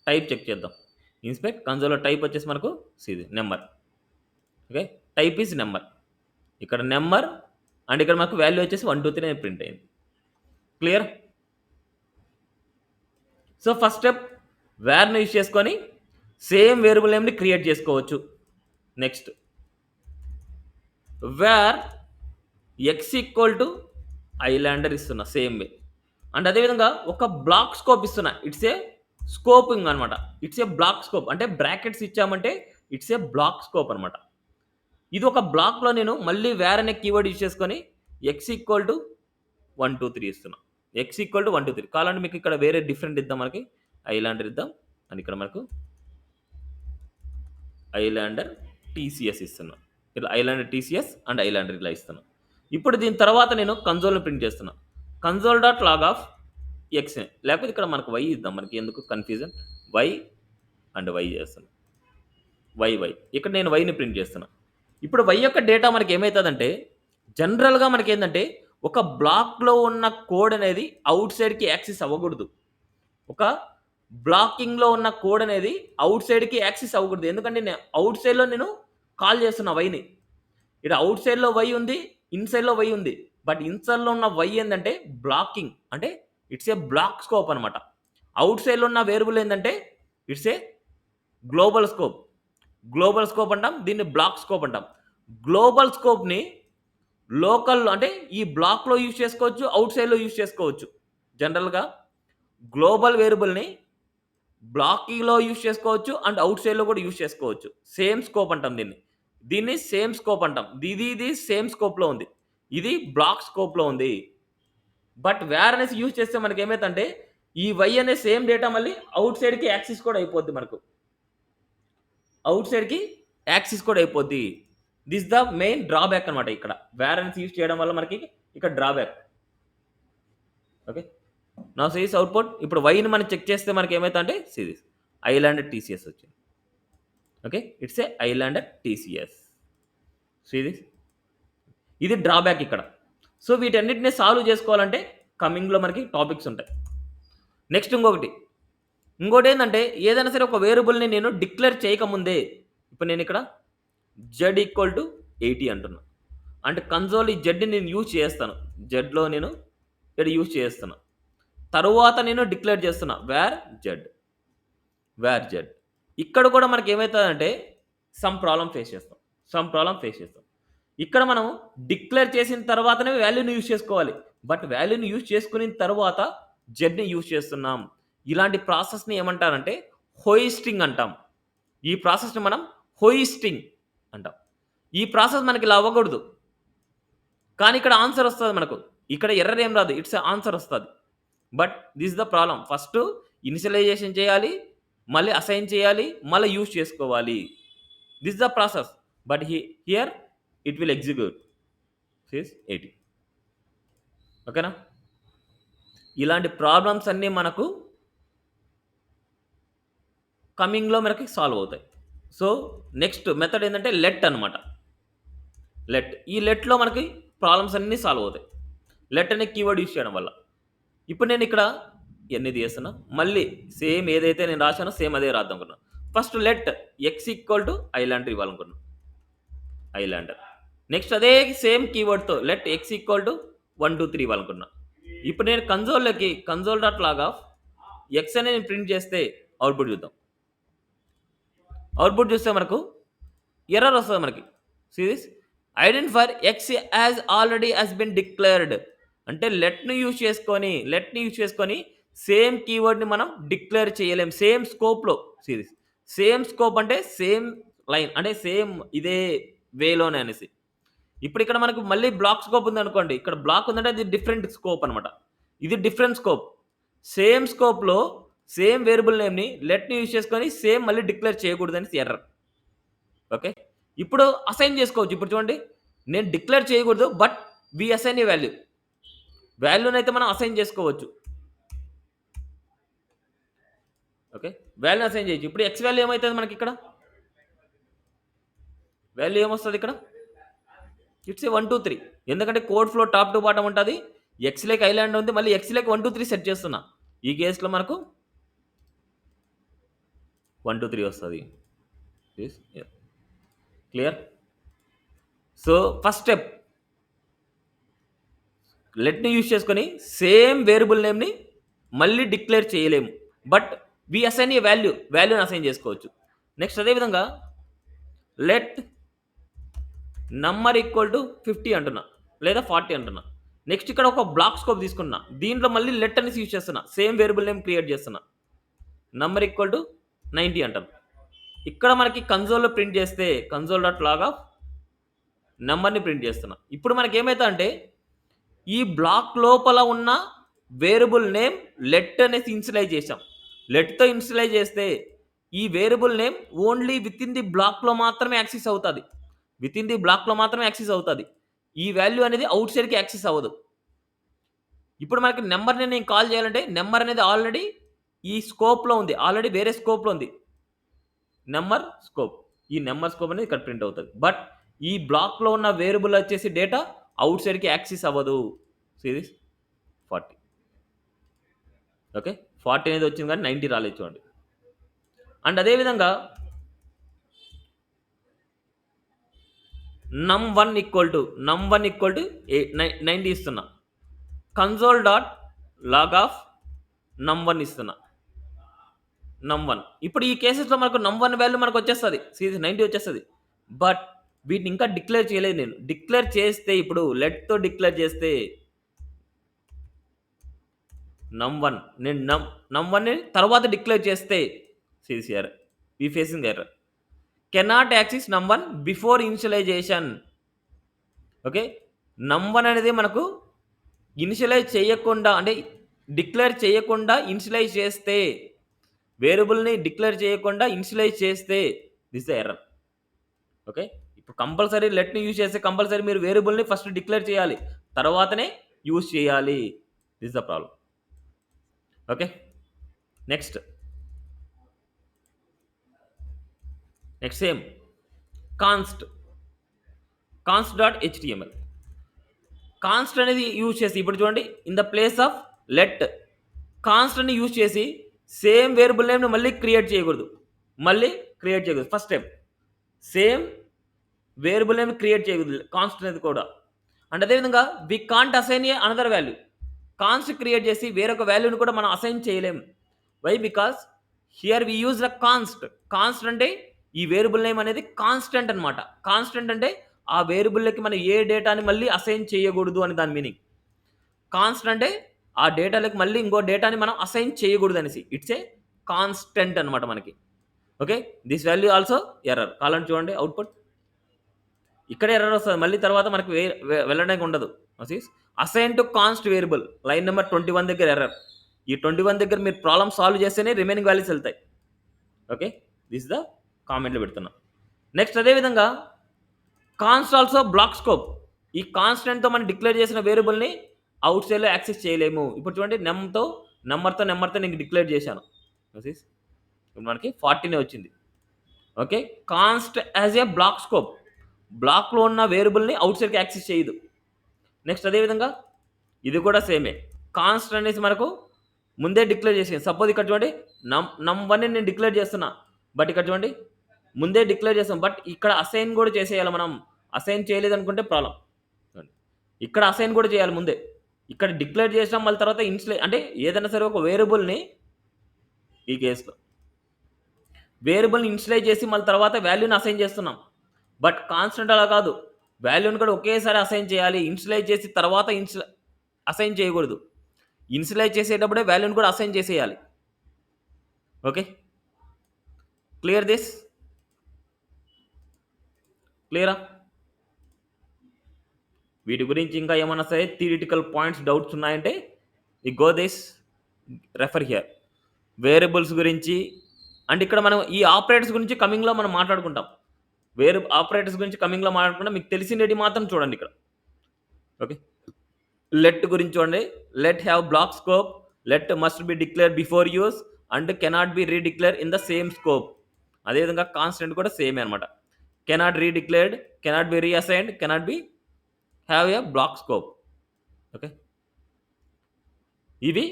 టైప్ చెక్ చేద్దాం. ఇన్స్పెక్ట్ కన్సోల్‌లో టైప్ వచ్చేసి మనకు ఇది number. Okay. Type is number. ఇక్కడ నెంబర్ అండ్ ఇక్కడ మనకు వాల్యూ వచ్చేసి 1, 2, 3 అని ప్రింట్ అయింది. క్లియర్? సో, ఫస్ట్ స్టెప్ వేర్‌ని యూజ్ చేసుకొని సేమ్ వేరియబుల్ నేమ్‌ని క్రియేట్ చేసుకోవచ్చు. Next var X equal to islander ఇస్తున్నా సేమ్ వే. అండ్ అదేవిధంగా ఒక బ్లాక్ స్కోప్ ఇస్తున్నా. ఇట్స్ ఏ స్కోపింగ్ అనమాట. ఇట్స్ ఏ బ్లాక్ స్కోప్ అంటే బ్రాకెట్స్ ఇచ్చామంటే ఇట్స్ ఏ బ్లాక్ స్కోప్ అనమాట. ఇది ఒక బ్లాక్‌లో నేను మళ్ళీ వేర్ అనే కీవర్డ్ యూజ్ చేసుకొని ఎక్స్ ఈక్వల్ టు 1, 2, 3 ఇస్తున్నా. ఎక్స్ ఈక్వల్ టు 1, 2, 3 కావాలంటే మీకు ఇక్కడ వేరే డిఫరెంట్ ఇద్దాం మనకి. ఐలాండర్ ఇద్దాం. అండ్ ఇక్కడ మనకు ఐలాండర్ టీసీఎస్ ఇస్తున్నా. ఇలా ఐలాండర్ టీసీఎస్ అండ్ ఐలాండర్ ఇలా ఇస్తున్నా. ఇప్పుడు దీని తర్వాత నేను కన్సోల్‌ని ప్రింట్ చేస్తున్నా. Console dot log of X లేకపోతే ఇక్కడ మనకు వై ఇద్దాం. మనకి ఎందుకు కన్‌ఫ్యూజన్. వై అండ్ వై చేస్తున్నా. వై. ఇక్కడ నేను వైని ప్రింట్ చేస్తున్నా. ఇప్పుడు వై యొక్క డేటా మనకి ఏమైతదంటే జనరల్‌గా మనకేందంటే ఒక బ్లాక్‌లో ఉన్న కోడ్ అనేది ఔట్ సైడ్‌కి యాక్సెస్ అవ్వకూడదు. ఒక బ్లాకింగ్‌లో ఉన్న కోడ్ అనేది ఔట్ సైడ్‌కి యాక్సెస్ అవ్వకూడదు. ఎందుకంటే ఔట్ సైడ్‌లో నేను కాల్ చేస్తున్నా వైని. ఇక్కడ ఔట్ సైడ్‌లో వై ఉంది. ఇన్ సైడ్‌లో వై ఉంది. బట్ ఇన్సైడ్లో ఉన్న వై ఏంటంటే బ్లాకింగ్, అంటే ఇట్స్ ఏ బ్లాక్ స్కోప్ అనమాట. అవుట్ సైడ్లో ఉన్న వేరియబుల్ ఏంటంటే it's a global scope. Global scope అంటాం, దీన్ని బ్లాక్ స్కోప్ అంటాం. గ్లోబల్ స్కోప్ని లోకల్ అంటే ఈ బ్లాక్లో యూజ్ చేసుకోవచ్చు, అవుట్ సైడ్లో యూజ్ చేసుకోవచ్చు. జనరల్గా గ్లోబల్ వేరియబుల్ని బ్లాకీలో యూజ్ చేసుకోవచ్చు అండ్ అవుట్ సైడ్లో కూడా యూజ్ చేసుకోవచ్చు. సేమ్ స్కోప్ అంటాం దీన్ని. దీన్ని సేమ్ స్కోప్ అంటాం. ఇది సేమ్ స్కోప్లో ఉంది, ఇది బ్లాక్ స్కోప్లో ఉంది. బట్ వేర్ అనేసి యూజ్ చేస్తే మనకి ఏమైతుందంటే ఈ వై అనే సేమ్ డేటా మళ్ళీ అవుట్ సైడ్కి యాక్సిస్ కూడా అయిపోద్ది. మనకు అవుట్ సైడ్కి యాక్సిస్ కూడా అయిపోద్ది. దిస్ ద మెయిన్ డ్రాబ్యాక్ అనమాట. ఇక్కడ వేర్ అనేసి యూజ్ చేయడం వల్ల మనకి ఇక్కడ డ్రాబ్యాక్. ఓకే, నా సీరీస్ అవుట్పుట్ ఇప్పుడు వైని మనం చెక్ చేస్తే మనకి ఏమైతుందంటే సిరీస్ ఐలాండ్ టీసీఎస్ వచ్చింది. Okay, it's A island TCS series. ఇది డ్రాబ్యాక్ ఇక్కడ. సో వీటన్నిటిని సాల్వ్ చేసుకోవాలంటే కమింగ్లో మనకి టాపిక్స్ ఉంటాయి. నెక్స్ట్ ఇంకోటి ఏంటంటే ఏదైనా సరే ఒక వేరియబుల్ని నేను డిక్లేర్ చేయకముందే, ఇప్పుడు నేను ఇక్కడ జెడ్ ఈక్వల్ టు 80 అంటున్నా, అంటే కన్సోల్ ఈ జెడ్ని నేను యూజ్ చేస్తాను, జెడ్లో నేను ఇక్కడ యూజ్ చేస్తున్నా. తరువాత నేను డిక్లేర్ చేస్తున్నా వేర్ జెడ్. ఇక్కడ కూడా మనకి ఏమవుతుందంటే సమ్ ప్రాబ్లం ఫేస్ చేస్తాం. ఇక్కడ మనం డిక్లేర్ చేసిన తర్వాతనే వాల్యూని యూజ్ చేసుకోవాలి. బట్ వాల్యూని యూజ్ చేసుకున్న తర్వాత జెడ్ని యూజ్ చేస్తున్నాం. ఇలాంటి ప్రాసెస్ని ఏమంటారంటే హోయిస్టింగ్ అంటాం. ఈ ప్రాసెస్ని మనం హోయిస్టింగ్ అంటాం. ఈ ప్రాసెస్ మనకి ఇలా అవ్వకూడదు, కానీ ఇక్కడ ఆన్సర్ వస్తుంది మనకు. ఇక్కడ ఎర్రర్ ఏం రాదు, ఇట్స్ ఆన్సర్ వస్తుంది. But this the problem. First initialization చేయాలి, మళ్ళీ అసైన్ చేయాలి, మళ్ళీ యూజ్ చేసుకోవాలి. This the process. But here it will execute 80. ఓకేనా? ఇలాంటి ప్రాబ్లమ్స్ అన్నీ మనకు కమింగ్లో మనకి సాల్వ్ అవుతాయి. సో నెక్స్ట్ మెథడ్ ఏంటంటే లెట్ అనమాట. ఈ లెట్లో మనకి ప్రాబ్లమ్స్ అన్నీ సాల్వ్ అవుతాయి లెట్ అనే కీవర్డ్ యూజ్ చేయడం వల్ల. ఇప్పుడు నేను ఇక్కడ ఎన్ని చేస్తున్నా, మళ్ళీ సేమ్ ఏదైతే నేను రాశానో సేమ్ అదే రాద్దాం అనుకున్నాను. First let x equal to islander ఇవ్వాలనుకున్నాను, ఐలాండర్. నెక్స్ట్ అదే సేమ్ కీవర్డ్తో లెట్ ఎక్స్ ఈక్వల్ టు 1 2 3 ఇవ్వాలనుకున్నా. ఇప్పుడు నేను console dot log of x అనేది నేను ప్రింట్ చేస్తే అవుట్పుట్ చూద్దాం. అవుట్పుట్ చూస్తే మనకు ఎర్రర్ వస్తుంది మనకి. Series identifier X as already has been declared. అంటే లెట్ని యూజ్ చేసుకొని సేమ్ కీవర్డ్ని మనం డిక్లేర్ చేయలేం సేమ్ స్కోప్లో. సిరీస్ సేమ్ స్కోప్ అంటే సేమ్ లైన్, అంటే సేమ్ ఇదే వేలోనే అనేసి. ఇప్పుడు ఇక్కడ మనకు మళ్ళీ బ్లాక్ స్కోప్ ఉంది అనుకోండి, ఇక్కడ బ్లాక్ ఉందంటే అది డిఫరెంట్ స్కోప్ అనమాట. ఇది డిఫరెంట్ స్కోప్. సేమ్ స్కోప్లో సేమ్ వేరియబుల్ నేమ్ని లెట్ని యూజ్ చేసుకొని సేమ్ మళ్ళీ డిక్లేర్ చేయకూడదు అనేసి ఎర్రర్. ఓకే, ఇప్పుడు అసైన్ చేసుకోవచ్చు. ఇప్పుడు చూడండి, నేను డిక్లేర్ చేయకూడదు, బట్ వి అసైన్ ఏ వాల్యూని అయితే మనం అసైన్ చేసుకోవచ్చు. ఓకే, వాల్యూ అసైన్ చేయొచ్చు. ఇప్పుడు ఎక్స్ వాల్యూ ఏమవుతుంది మనకి, ఇక్కడ వాల్యూ ఏమొస్తుంది, ఇక్కడ ఇట్స్ 1 2 3. ఎందుకంటే code flow top to bottom ఉంటుంది. ఎక్స్ లేక్ ఐలాండ్ ఉంది, మళ్ళీ ఎక్స్ లేక్ 1 2 3 సెట్ చేస్తున్నా. ఈ కేసులో మనకు 1 2 3 వస్తుంది. క్లియర్? సో ఫస్ట్ స్టెప్, లెట్ని యూజ్ చేసుకొని సేమ్ వేరియబుల్ నేమ్ని మళ్ళీ డిక్లేర్ చేయలేము, బట్ వి అసైన్ ఏ వాల్యూని అసైన్ చేసుకోవచ్చు. నెక్స్ట్ అదేవిధంగా లెట్ నంబర్ ఈక్వల్ టు 50 అంటున్నా, లేదా 40 అంటున్నా. నెక్స్ట్ ఇక్కడ ఒక బ్లాక్ స్కోప్ తీసుకున్నా, దీంట్లో మళ్ళీ లెట్ అనేసి యూజ్ చేస్తున్నా, సేమ్ వేరియబుల్ నేమ్ క్రియేట్ చేస్తున్నా. నంబర్ ఈక్వల్ టు 90 అంటాను. ఇక్కడ మనకి కన్సోల్లో ప్రింట్ చేస్తే కన్సోల్ డాట్ లాగ్ ఆఫ్ నెంబర్ని ప్రింట్ చేస్తున్నా. ఇప్పుడు మనకి ఏమవుతా అంటే ఈ బ్లాక్ లోపల ఉన్న వేరియబుల్ నేమ్ లెట్ అనేసి ఇన్సిలైజ్ చేసాం. లెట్తో ఇన్సిలైజ్ చేస్తే ఈ variable name only with in the బ్లాక్లో మాత్రమే యాక్సెస్ అవుతుంది. ఈ వాల్యూ అనేది అవుట్ సైడ్కి యాక్సెస్ అవ్వదు. ఇప్పుడు మనకి నెంబర్ని నేను కాల్ చేయాలంటే నెంబర్ అనేది ఆల్రెడీ ఈ స్కోప్లో ఉంది, ఆల్రెడీ వేరే స్కోప్లో ఉంది. నెంబర్ స్కోప్ అనేది ఇక్కడ ప్రింట్ అవుతుంది. బట్ ఈ బ్లాక్లో ఉన్న వేరియబుల్ వచ్చేసి డేటా అవుట్ సైడ్కి యాక్సెస్ అవ్వదు. సిరీస్ 40. ఓకే, 40 అనేది వచ్చింది కానీ 90 రాలేదు చూడండి. అండ్ అదేవిధంగా num1 equal to num1 equal to 90 ఇస్తున్నా. Console dot log of num1 ఇస్తున్నా. num1 ఇప్పుడు ఈ కేసెస్లో మనకు num1 వాల్యూ మనకు వచ్చేస్తుంది, 90 వచ్చేస్తుంది. బట్ వీటిని ఇంకా డిక్లేర్ చేయలేదు నేను. డిక్లేర్ చేస్తే ఇప్పుడు లెట్తో డిక్లేర్ చేస్తే num1 నేను num1ని తర్వాత డిక్లేర్ చేస్తే సిసిఆర్ ఈ facing error cannot access num1 before initialization. Okay, num1 అనేది మనకు ఇనిషియలైజ్ చేయకుండా అంటే డిక్లేర్ చేయకుండా ఇనిషియలైజ్ చేస్తే, వేరియబుల్ని డిక్లేర్ చేయకుండా ఇనిషియలైజ్ చేస్తే దిస్ ద ఎర్రర్. ఓకే, ఇప్పుడు కంపల్సరీ లెట్ని యూజ్ చేస్తే కంపల్సరీ మీరు వేరియబుల్ని ఫస్ట్ డిక్లేర్ చేయాలి, తర్వాతనే యూజ్ చేయాలి. This the problem. Okay, next same const dot HTML. Const అనేది యూజ్ చేసి ఇప్పుడు చూడండి, in the place of let const అని యూజ్ చేసి సేమ్ వేరియబుల్ నేమ్ని మళ్ళీ క్రియేట్ చేయకూడదు. First time same variable name create చేయకూడదు కాన్స్ట్ అనేది కూడా. అండ్ అదేవిధంగా we can't assign a another value. Const create చేసి వేరొక వాల్యూని కూడా మనం అసైన్ చేయలేం. Why? Because here we use the const అంటే ఈ వేరియబుల్ నేమ్ అనేది కాన్స్టెంట్ అనమాట. కాన్స్టెంట్ అంటే ఆ వేరియబుల్కి మనం ఏ డేటాని మళ్ళీ అసైన్ చేయకూడదు అని దాని మీనింగ్. కాన్స్టెంట్ అంటే ఆ డేటాలకు మళ్ళీ ఇంకో డేటాని మనం అసైన్ చేయకూడదు అనేసి. ఇట్స్ ఏ కాన్స్టెంట్ అనమాట మనకి. Okay, this value also error. కావాలని చూడండి అవుట్పుట్ ఇక్కడ ఎర్రర్ వస్తుంది, మళ్ళీ తర్వాత మనకి వెళ్ళడానికి ఉండదు. Assign to const variable line number 21 దగ్గర ఎర్రర్. ఈ 21 దగ్గర మీరు ప్రాబ్లమ్ సాల్వ్ చేస్తేనే రిమైనింగ్ వాల్యూస్ వెళ్తాయి. ఓకే, దిస్ ద కామెంట్లో పెడుతున్నాం. నెక్స్ట్ అదేవిధంగా కాన్స్ట్ ఆల్సో బ్లాక్ స్కోప్. ఈ కాన్స్టెంట్తో మనం డిక్లేర్ చేసిన వేరియబుల్ని అవుట్ సైడ్లో యాక్సెస్ చేయలేము. ఇప్పుడు చూడండి, నెంబర్తో నేను డిక్లేర్ చేశాను. ఇప్పుడు మనకి 40 వచ్చింది. Okay, const as a block scope, బ్లాక్లో ఉన్న వేరియబుల్ని అవుట్ సైడ్కి యాక్సెస్ చేయదు. నెక్స్ట్ అదేవిధంగా ఇది కూడా సేమే. కాన్స్ట్ అనేసి మనకు ముందే డిక్లేర్ చేసాను. సపోజ్ ఇక్కడ చూడండి, num1ని నేను డిక్లేర్ చేస్తున్నా, బట్ ఇక్కడ చూడండి ముందే డిక్లేర్ చేస్తాం, బట్ ఇక్కడ అసైన్ కూడా చేసేయాలి. మనం అసైన్ చేయలేదు అనుకుంటే ప్రాబ్లం. ఇక్కడ అసైన్ కూడా చేయాలి ముందే. ఇక్కడ డిక్లేర్ చేసాం, మళ్ళీ తర్వాత అంటే ఏదైనా సరే ఒక వేరియబుల్ని, ఈ కేసులో వేరియబుల్ని ఇన్స్లైజ్ చేసి మళ్ళీ తర్వాత వాల్యూని అసైన్ చేస్తున్నాం. బట్ కాన్స్టెంట్ అలా కాదు, వాల్యూని కూడా ఒకేసారి అసైన్ చేయాలి. ఇన్స్లైజ్ చేసి తర్వాత అసైన్ చేయకూడదు. ఇన్స్లైజ్ చేసేటప్పుడే వాల్యూని కూడా అసైన్ చేసేయాలి. Okay, clear this? క్లియరా? వీటి గురించి ఇంకా ఏమన్నా సరే థియరిటికల్ పాయింట్స్ డౌట్స్ ఉన్నాయంటే ఈ go this refer here. Variables గురించి అండ్ ఇక్కడ మనం ఈ ఆపరేటర్స్ గురించి కమింగ్లో మనం మాట్లాడుకుంటాం. ఆపరేటర్స్ గురించి కమింగ్లో మాట్లాడుకుంటాం. మీకు తెలిసినవి మాత్రం చూడండి ఇక్కడ. ఓకే, లెట్ గురించి చూడండి. Let have block scope, let must be declare before use and cannot be redeclare in the same scope. అదేవిధంగా కాన్స్టెంట్ కూడా సేమే అనమాట. Cannot redeclared, cannot be reassigned, cannot be have a block scope. Okay, ఇవి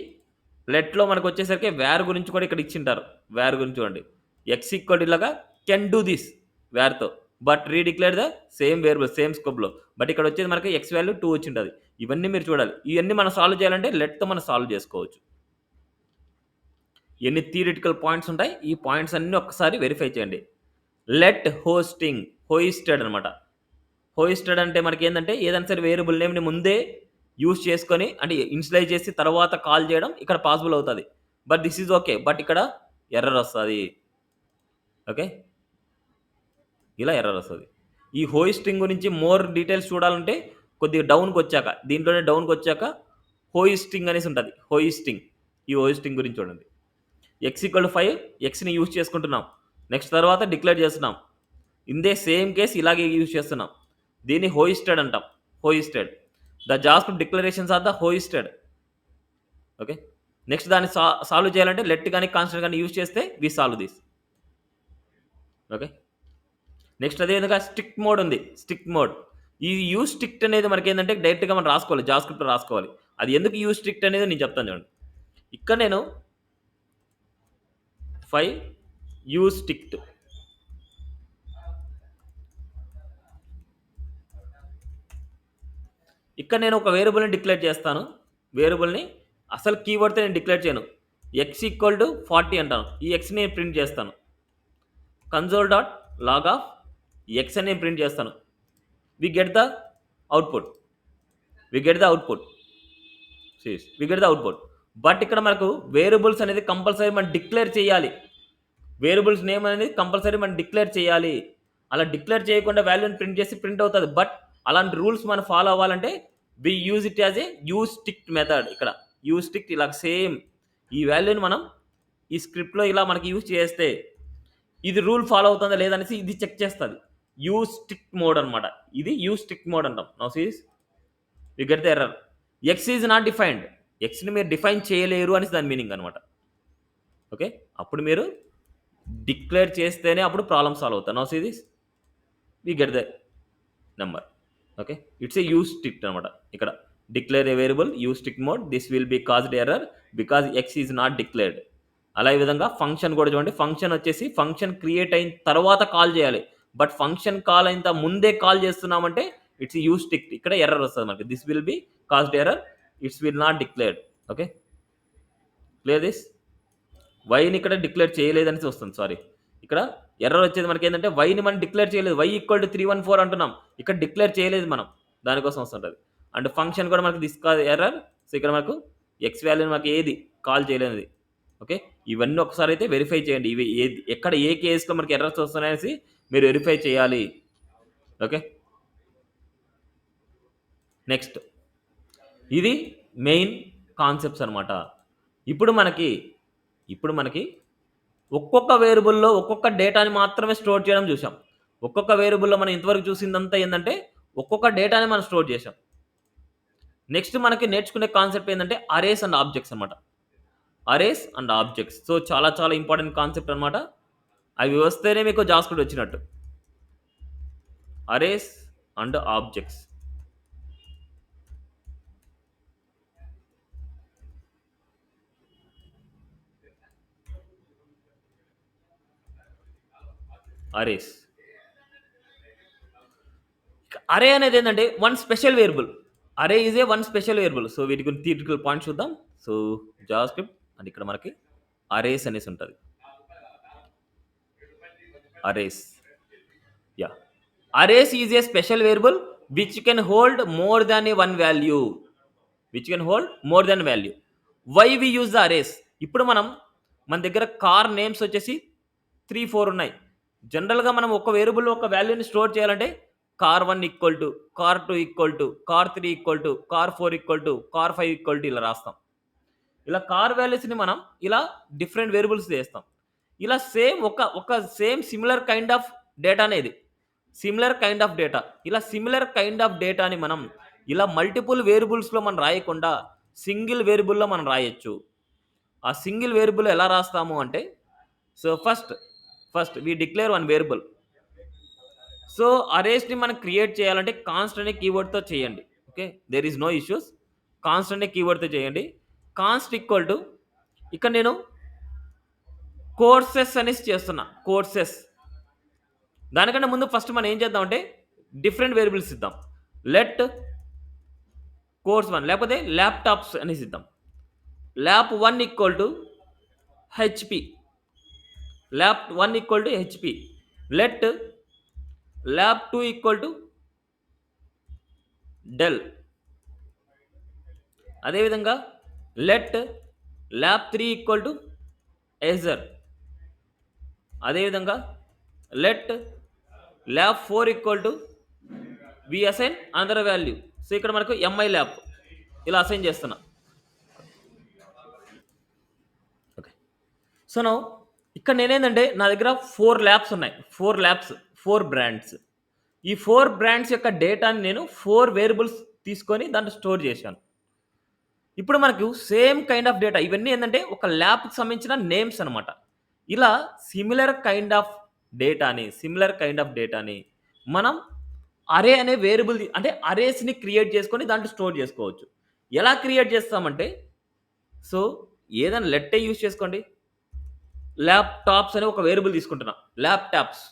లెట్లో మనకు వచ్చేసరికి wear గురించి కూడా ఇక్కడ ఇచ్చింటారు. వేర్ గురించి చూడండి, ఎక్స్ ఈక్వల్ ఇలాగా కెన్ డూ దిస్ వేర్తో, but redeclare the same variable same స్కోప్లో. బట్ ఇక్కడ వచ్చేది మనకి ఎక్స్ వాల్యూ 2 వచ్చింటుంది. ఇవన్నీ మీరు చూడాలి. ఇవన్నీ మనం సాల్వ్ చేయాలంటే లెట్తో మనం సాల్వ్ చేసుకోవచ్చు. ఎన్ని థియరిటికల్ పాయింట్స్ ఉంటాయి, ఈ పాయింట్స్ అన్నీ ఒక్కసారి వెరిఫై చేయండి. లెట్ హోయిస్టెడ్ అనమాట. హోయిస్టెడ్ అంటే మనకి ఏంటంటే ఏదైనా సరే వేరియబుల్ నేమ్ని ముందే యూజ్ చేసుకొని అంటే ఇన్స్లైజ్ చేసి తర్వాత కాల్ చేయడం ఇక్కడ పాసిబుల్ అవుతుంది. But this is okay, but ఇక్కడ ఎర్రర్ వస్తుంది. ఓకే, ఇలా ఎర్రర్ వస్తుంది. ఈ హోయిస్టింగ్ గురించి మోర్ డీటెయిల్స్ చూడాలంటే కొద్దిగా డౌన్కి వచ్చాక, దీంట్లోనే డౌన్కి వచ్చాక హోయిస్టింగ్ అనేసి ఉంటుంది. ఈ హోయిస్టింగ్ గురించి చూడండి. ఎక్స్ ఈక్వల్ 5, ఎక్స్ని యూజ్ చేసుకుంటున్నాం. నెక్స్ట్ తర్వాత డిక్లేర్ చేస్తున్నాం. ఇందే సేమ్ కేసు ఇలాగే యూజ్ చేస్తున్నాం. దీన్ని హోయిస్టెడ్ అంటాం. Hoisted the JavaScript declarations are the hoisted. Okay, next దాన్ని సాల్వ్ చేయాలంటే లెట్ కానీ కాన్స్టెంట్ కానీ యూజ్ చేస్తే we solve this. Okay, next అదేవిధంగా స్ట్రిక్ట్ మోడ్ ఉంది. స్ట్రిక్ట్ మోడ్, ఈ యూజ్ స్ట్రిక్ట్ అనేది మనకి ఏంటంటే డైరెక్ట్గా మనం రాసుకోవాలి, జావాస్క్రిప్ట్ రాసుకోవాలి. అది ఎందుకు యూజ్ స్ట్రిక్ట్ అనేది నేను చెప్తాను చూడండి. ఇక్కడ నేను 5 యూజ్ స్ట్రిక్ట్ ఇక్కడ నేను ఒక వేరియబుల్ని డిక్లేర్ చేస్తాను. వేరియబుల్ని అసలు కీవర్డ్తో నేను డిక్లేర్ చేయను. ఎక్స్ ఈక్వల్ టు 40 అంటాను. ఈ ఎక్స్ని నేను ప్రింట్ చేస్తాను. Console dot log of X అని నేను ప్రింట్ చేస్తాను. We get the output. We get the output. But ఇక్కడ మనకు వేరియబుల్స్ అనేది కంపల్సరీ మనం డిక్లేర్ చేయాలి. వేరియబుల్స్ నేమ్ అనేది కంపల్సరీ మనం డిక్లేర్ చేయాలి. అలా డిక్లేర్ చేయకుండా వాల్యూని ప్రింట్ చేసి ప్రింట్ అవుతుంది. బట్ అలాంటి రూల్స్ మనం ఫాలో అవ్వాలంటే we use it as a use strict method. ఇక్కడ యూజ్ స్టిక్ట్ ఇలా సేమ్ ఈ వాల్యూని మనం ఈ స్క్రిప్ట్లో ఇలా మనకి యూజ్ చేస్తే ఇది రూల్ ఫాలో అవుతుందా లేదనేసి ఇది చెక్ చేస్తుంది. యూజ్ స్టిక్ట్ మోడ్ అనమాట. ఇది యూజ్ స్టిక్ట్ మోడ్ అంటాం. Now sees we get the error. X is not defined. ఎక్స్ని మీరు డిఫైన్ చేయలేరు అనేసి దాని మీనింగ్ అనమాట. ఓకే, అప్పుడు మీరు డిక్లేర్ చేస్తేనే అప్పుడు ప్రాబ్లమ్ సాల్వ్ అవుతాయి. Now see this we get the number. Okay, it's a use strict అనమాట. ఇక్కడ declare a variable use strict mode, this will be caused error because X is not declared. అలా ఈ విధంగా function కూడా చూడండి. Function వచ్చేసి function create అయిన తర్వాత కాల్ చేయాలి. బట్ ఫంక్షన్ కాల్ అయిన ముందే కాల్ చేస్తున్నామంటే ఇట్స్ యూజ్ స్టిక్ట్. ఇక్కడ ఎర్రర్ వస్తుంది మనకి. This will be caused error, it's will not declared. Okay, clear this. వైని ఇక్కడ డిక్లేర్ చేయలేదని వస్తుంది. సారీ, ఇక్కడ ఎర్రర్ వచ్చేది మనకి ఏంటంటే వైని మనం డిక్లేర్ చేయలేదు. వై ఈక్వల్ టు 314 అంటున్నాం, ఇక్కడ డిక్లేర్ చేయలేదు మనం, దానికోసం వస్తుంటుంది. అండ్ ఫంక్షన్ కూడా మనకి దిస్ కాదు ఎర్రర్. సో ఇక్కడ మనకు ఎక్స్ వాల్యూని మనకి ఏది కాల్ చేయలేనిది. ఓకే, ఇవన్నీ ఒకసారి అయితే వెరిఫై చేయండి. ఇవి ఏది ఎక్కడ ఏ కేసులో మనకి ఎర్రర్స్ వస్తున్నాయనేసి మీరు వెరిఫై చేయాలి. ఓకే, నెక్స్ట్ ఇది మెయిన్ కాన్సెప్ట్స్ అనమాట. ఇప్పుడు మనకి ఒక్కొక్క వేరియబుల్లో ఒక్కొక్క డేటాని మాత్రమే స్టోర్ చేయడం చూసాం. ఒక్కొక్క వేరియబుల్లో మనం ఇంతవరకు చూసిందంతా ఏంటంటే ఒక్కొక్క డేటాని మనం స్టోర్ చేసాం. నెక్స్ట్ మనకి నేర్చుకునే కాన్సెప్ట్ ఏంటంటే అరేస్ అండ్ ఆబ్జెక్ట్స్ అనమాట. Arrays and objects. సో చాలా చాలా ఇంపార్టెంట్ కాన్సెప్ట్ అనమాట. అవి వస్తేనే మీకు జావాస్క్రిప్ట్ వచ్చినట్టు. Arrays and objects. Arrays, array అనేది ఏంటంటే one special variable. Array is a one special variable. So వీటి గురించి థియరిటికల్ పాయింట్ చూద్దాం. సో జావాస్క్రిప్ట్ అండ్ ఇక్కడ మనకి అరేస్ అనేసి ఉంటుంది. Arrays, yeah, arrays is a special variable which can hold more than a one value. Why we use the arrays. ఇప్పుడు మన దగ్గర కార్ నేమ్స్ వచ్చేసి 3-4 ఉన్నాయి. జనరల్గా మనం ఒక వేరియబుల్లో ఒక వాల్యూని స్టోర్ చేయాలంటే car 1 equal to, car 2 equal to, car 3 equal to, car 4 equal to, car 5 equal to ఇలా రాస్తాం. ఇలా కార్ వాల్యూస్ని మనం ఇలా డిఫరెంట్ వేరియబుల్స్ చేస్తాం. ఇలా సేమ్ ఒక same similar kind of data అనేది సిమిలర్ కైండ్ ఆఫ్ డేటా. ఇలా సిమిలర్ కైండ్ ఆఫ్ డేటాని మనం ఇలా మల్టిపుల్ వేరియబుల్స్లో మనం రాయకుండా సింగిల్ వేరియబుల్లో మనం రాయొచ్చు. ఆ సింగిల్ వేరియబుల్ ఎలా రాస్తాము అంటే, so first we declare one variable. So అరేస్ని మనం క్రియేట్ చేయాలంటే కాన్స్ట్ అనే కీవర్డ్తో చేయండి. Okay, there is no issues. Const అనే కీవర్డ్తో చేయండి. కాన్స్ట్ ఈక్వల్ టు, ఇక్కడ నేను కోర్సెస్ అనేసి చేస్తున్నా. కోర్సెస్ దానికంటే ముందు ఫస్ట్ మనం ఏం చేద్దామంటే డిఫరెంట్ వేరియబుల్స్ ఇద్దాం. లెట్ కోర్స్ 1 లేకపోతే ల్యాప్టాప్స్ అనేసి ఇద్దాం. Lap 1 equal to HP. Lap 1 equal to HP. Let lap 2 equal to Dell. అదేవిధంగా let lap 3 equal to Acer. అదేవిధంగా let lap 4 equal to we assign another value. So ఇక్కడ మనకు MI lap ఇలా assign చేస్తున్నా. Okay, so no ఇక్కడ నేనేంటంటే నా దగ్గర 4 ల్యాబ్స్ ఉన్నాయి. 4 బ్రాండ్స్. ఈ 4 బ్రాండ్స్ యొక్క డేటాని నేను 4 వేరియబుల్స్ తీసుకొని దాంట్లో స్టోర్ చేశాను. ఇప్పుడు మనకు సేమ్ కైండ్ ఆఫ్ డేటా ఇవన్నీ ఏంటంటే ఒక ల్యాబ్కి సంబంధించిన నేమ్స్ అనమాట. ఇలా సిమిలర్ కైండ్ ఆఫ్ డేటాని మనం అరే అనే వేరియబుల్ అంటే అరేస్ని క్రియేట్ చేసుకొని దాంట్లో స్టోర్ చేసుకోవచ్చు. ఎలా క్రియేట్ చేస్తామంటే, సో ఏదైనా లెట్టే యూజ్ చేసుకోండి. ల్యాప్టాప్స్ అనే ఒక వేరియబుల్ తీసుకుంటున్నా. ల్యాప్టాప్స్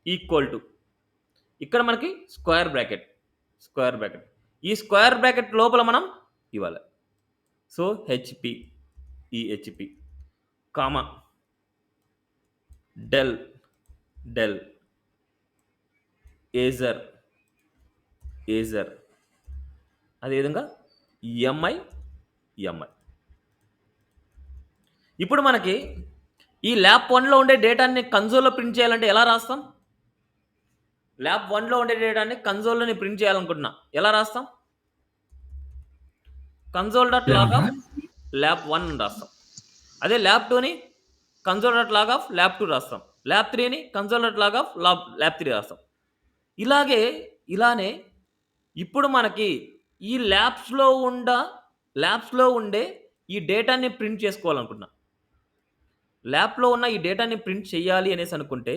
ఈక్వల్ టు, ఇక్కడ మనకి స్క్వేర్ బ్రాకెట్. ఈ స్క్వేర్ బ్రాకెట్ లోపల మనం ఇవ్వాలి. సో హెచ్పి, ఈ హెచ్పి కామా డెల్ డెల్ ఏజర్ ఏజర్ అదేవిధంగా ఎంఐ ఎంఐ. ఇప్పుడు మనకి ఈ ల్యాబ్ 1లో ఉండే డేటాని కన్సోల్లో ప్రింట్ చేయాలంటే ఎలా రాస్తాం? ల్యాబ్ 1లో ఉండే డేటాని కన్సోల్లోని ప్రింట్ చేయాలనుకుంటున్నా, ఎలా రాస్తాం? Console dot log of lab 1 అని రాస్తాం. అదే ల్యాబ్ 2ని console dot log of lab 2 రాస్తాం. ల్యాబ్ 3ని console dot log of lab 3 రాస్తాం. ఇలానే ఇప్పుడు మనకి ఈ ల్యాబ్స్లో ఉండే ఈ డేటాని ప్రింట్ చేసుకోవాలనుకుంటున్నా. ల్యాబ్లో ఉన్న ఈ డేటాని ప్రింట్ చేయాలి అనేసి అనుకుంటే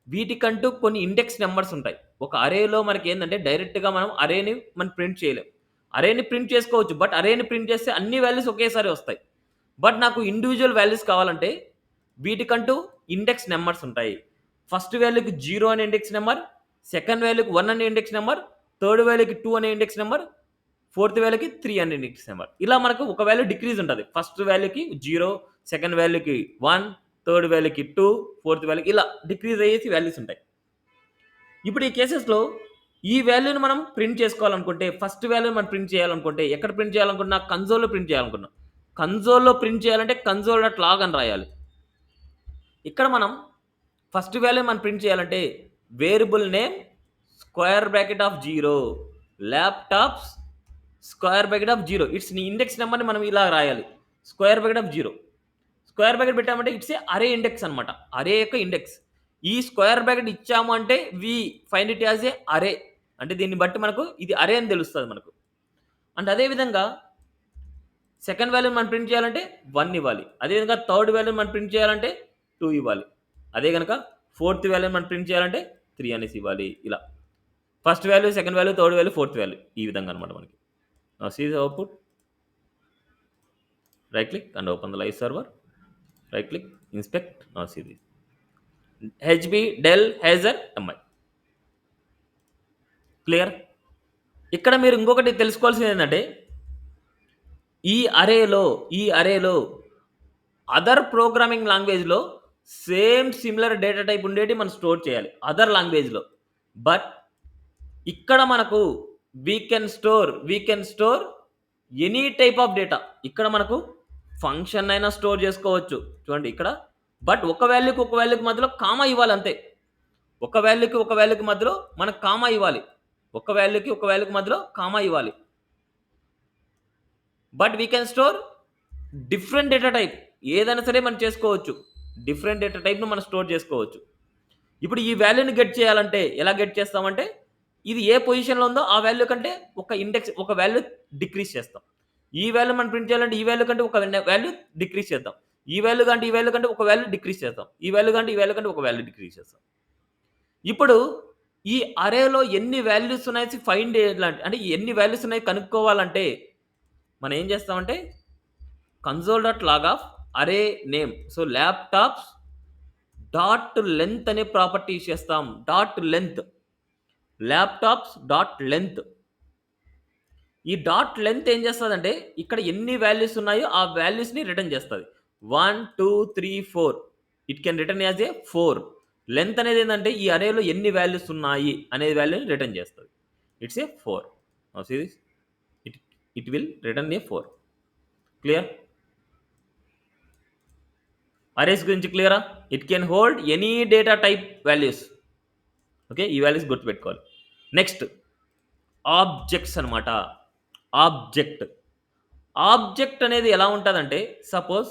వీటికంటూ కొన్ని ఇండెక్స్ నెంబర్స్ ఉంటాయి. ఒక అరేలో మనకి ఏంటంటే డైరెక్ట్గా మనం ప్రింట్ చేయలేం. అరేని ప్రింట్ చేసుకోవచ్చు, బట్ అరేని ప్రింట్ చేస్తే అన్ని వాల్యూస్ ఒకేసారి వస్తాయి. బట్ నాకు ఇండివిజువల్ వాల్యూస్ కావాలంటే వీటికంటూ ఇండెక్స్ నెంబర్స్ ఉంటాయి. ఫస్ట్ వాల్యూకి 0 అనే ఇండెక్స్ నెంబర్, సెకండ్ వాల్యూకి 1 అనే ఇండెక్స్ నెంబర్, థర్డ్ వాల్యూకి 2 అనే ఇండెక్స్ నెంబర్, ఫోర్త్ వాల్యూకి 3 అనే ఇండెక్స్ నెంబర్. ఇలా మనకు ఒక వాల్యూ డిక్రీజ్ ఉంటుంది. ఫస్ట్ వాల్యూకి 0, సెకండ్ వాల్యూకి 1, థర్డ్ వాల్యూకి 2, ఫోర్త్ వాల్యూకి ఇలా డిక్రీజ్ అయ్యేసి వాల్యూస్ ఉంటాయి. ఇప్పుడు ఈ కేసెస్లో ఈ వాల్యూని మనం ప్రింట్ చేసుకోవాలనుకుంటే, ఫస్ట్ వాల్యూని మనం ప్రింట్ చేయాలనుకుంటే ఎక్కడ ప్రింట్ చేయాలనుకున్నా? కన్సోల్లో ప్రింట్ చేయాలనుకున్నా. కన్సోల్లో ప్రింట్ చేయాలంటే కన్సోల్ డాట్ లాగ్ అని రాయాలి. ఇక్కడ మనం ఫస్ట్ వాల్యూ మనం ప్రింట్ చేయాలంటే variable name square bracket of 0 laptops square bracket of 0 it's index నెంబర్ని మనం ఇలా రాయాలి. Square bracket of 0 square bracket పెట్టామంటే ఇట్స్ ఏ అరే ఇండెక్స్ అనమాట. అరే యొక్క ఇండెక్స్. ఈ స్క్వేర్ బ్రాకెట్ ఇచ్చాము అంటే we find it as a array, అంటే దీన్ని బట్టి మనకు ఇది అరే అని తెలుస్తుంది మనకు. అండ్ అదేవిధంగా సెకండ్ వాల్యూని మనం ప్రింట్ చేయాలంటే 1 ఇవ్వాలి. అదేవిధంగా థర్డ్ వాల్యూని మనం ప్రింట్ చేయాలంటే 2 ఇవ్వాలి. అదే కనుక ఫోర్త్ వాల్యూని మనం ప్రింట్ చేయాలంటే 3 అనేసి ఇవ్వాలి. ఇలా first value, second value, third value, fourth value ఈ విధంగా అనమాట మనకి. See the output. Right click and open the live server. Right click, inspect. See this HP Dell హేజర్ ఎంఐ. క్లియర్? ఇక్కడ మీరు ఇంకొకటి తెలుసుకోవాల్సింది ఏంటంటే ఈ అరేలో అదర్ ప్రోగ్రామింగ్ లాంగ్వేజ్లో సేమ్ సిమిలర్ డేటా టైప్ ఉండేటి మనం స్టోర్ చేయాలి అదర్ లాంగ్వేజ్లో. బట్ ఇక్కడ మనకు we can store any type of data. ఇక్కడ మనకు ఫంక్షన్ అయినా స్టోర్ చేసుకోవచ్చు చూడండి ఇక్కడ. బట్ ఒక వాల్యూకి మధ్యలో కామా ఇవ్వాలి అంతే. ఒక వాల్యూకి మధ్యలో మనకు కామా ఇవ్వాలి. ఒక వాల్యూకి మధ్యలో కామా ఇవ్వాలి. But we can store different data type. ఏదైనా సరే మనం చేసుకోవచ్చు. డిఫరెంట్ డేటా టైప్ను మనం స్టోర్ చేసుకోవచ్చు. ఇప్పుడు ఈ వాల్యూని గెట్ చేయాలంటే ఎలా గెట్ చేస్తామంటే ఇది ఏ పొజిషన్లో ఉందో ఆ వాల్యూ కంటే ఒక వాల్యూ డిక్రీజ్ చేస్తాం. ఈ వాల్యూ మనం ప్రింట్ చేయాలంటే ఈ వాల్యూ కంటే ఒక వాల్యూ డిక్రీజ్ చేద్దాం. ఈ వాల్యూ కంటే ఒక వాల్యూ డిక్రీజ్ చేస్తాం. ఈ వాల్యూ కంటే ఒక వాల్యూ డిక్రీజ్ చేస్తాం. ఇప్పుడు ఈ అరేలో ఎన్ని వాల్యూస్ ఉన్నాయి ఫైండ్ చేయాలంటే, అంటే ఎన్ని వాల్యూస్ ఉన్నాయి కనుక్కోవాలంటే మనం ఏం చేస్తామంటే console dot log of array name. So laptops dot length అనే ప్రాపర్టీ చేస్తాం. Laptops dot length. ఈ డాట్ లెంత్ ఏం చేస్తుందంటే ఇక్కడ ఎన్ని వాల్యూస్ ఉన్నాయో ఆ వాల్యూస్ని రిటర్న్ చేస్తుంది. 1 2 3 4 it can return as a 4. Length అనేది ఏంటంటే ఈ అరేలో ఎన్ని వాల్యూస్ ఉన్నాయి అనే వాల్యూని రిటర్న్ చేస్తుంది. It's a 4. See this, it will return a 4. Clear? Arrays గురించి క్లియరా? It can hold any data type values. Okay, ఈ వాల్యూస్ గుర్తుపెట్టుకోవాలి. నెక్స్ట్ ఆబ్జెక్ట్స్ అనమాట. ఆబ్జెక్ట్ అనేది ఎలా ఉంటుందంటే సపోజ్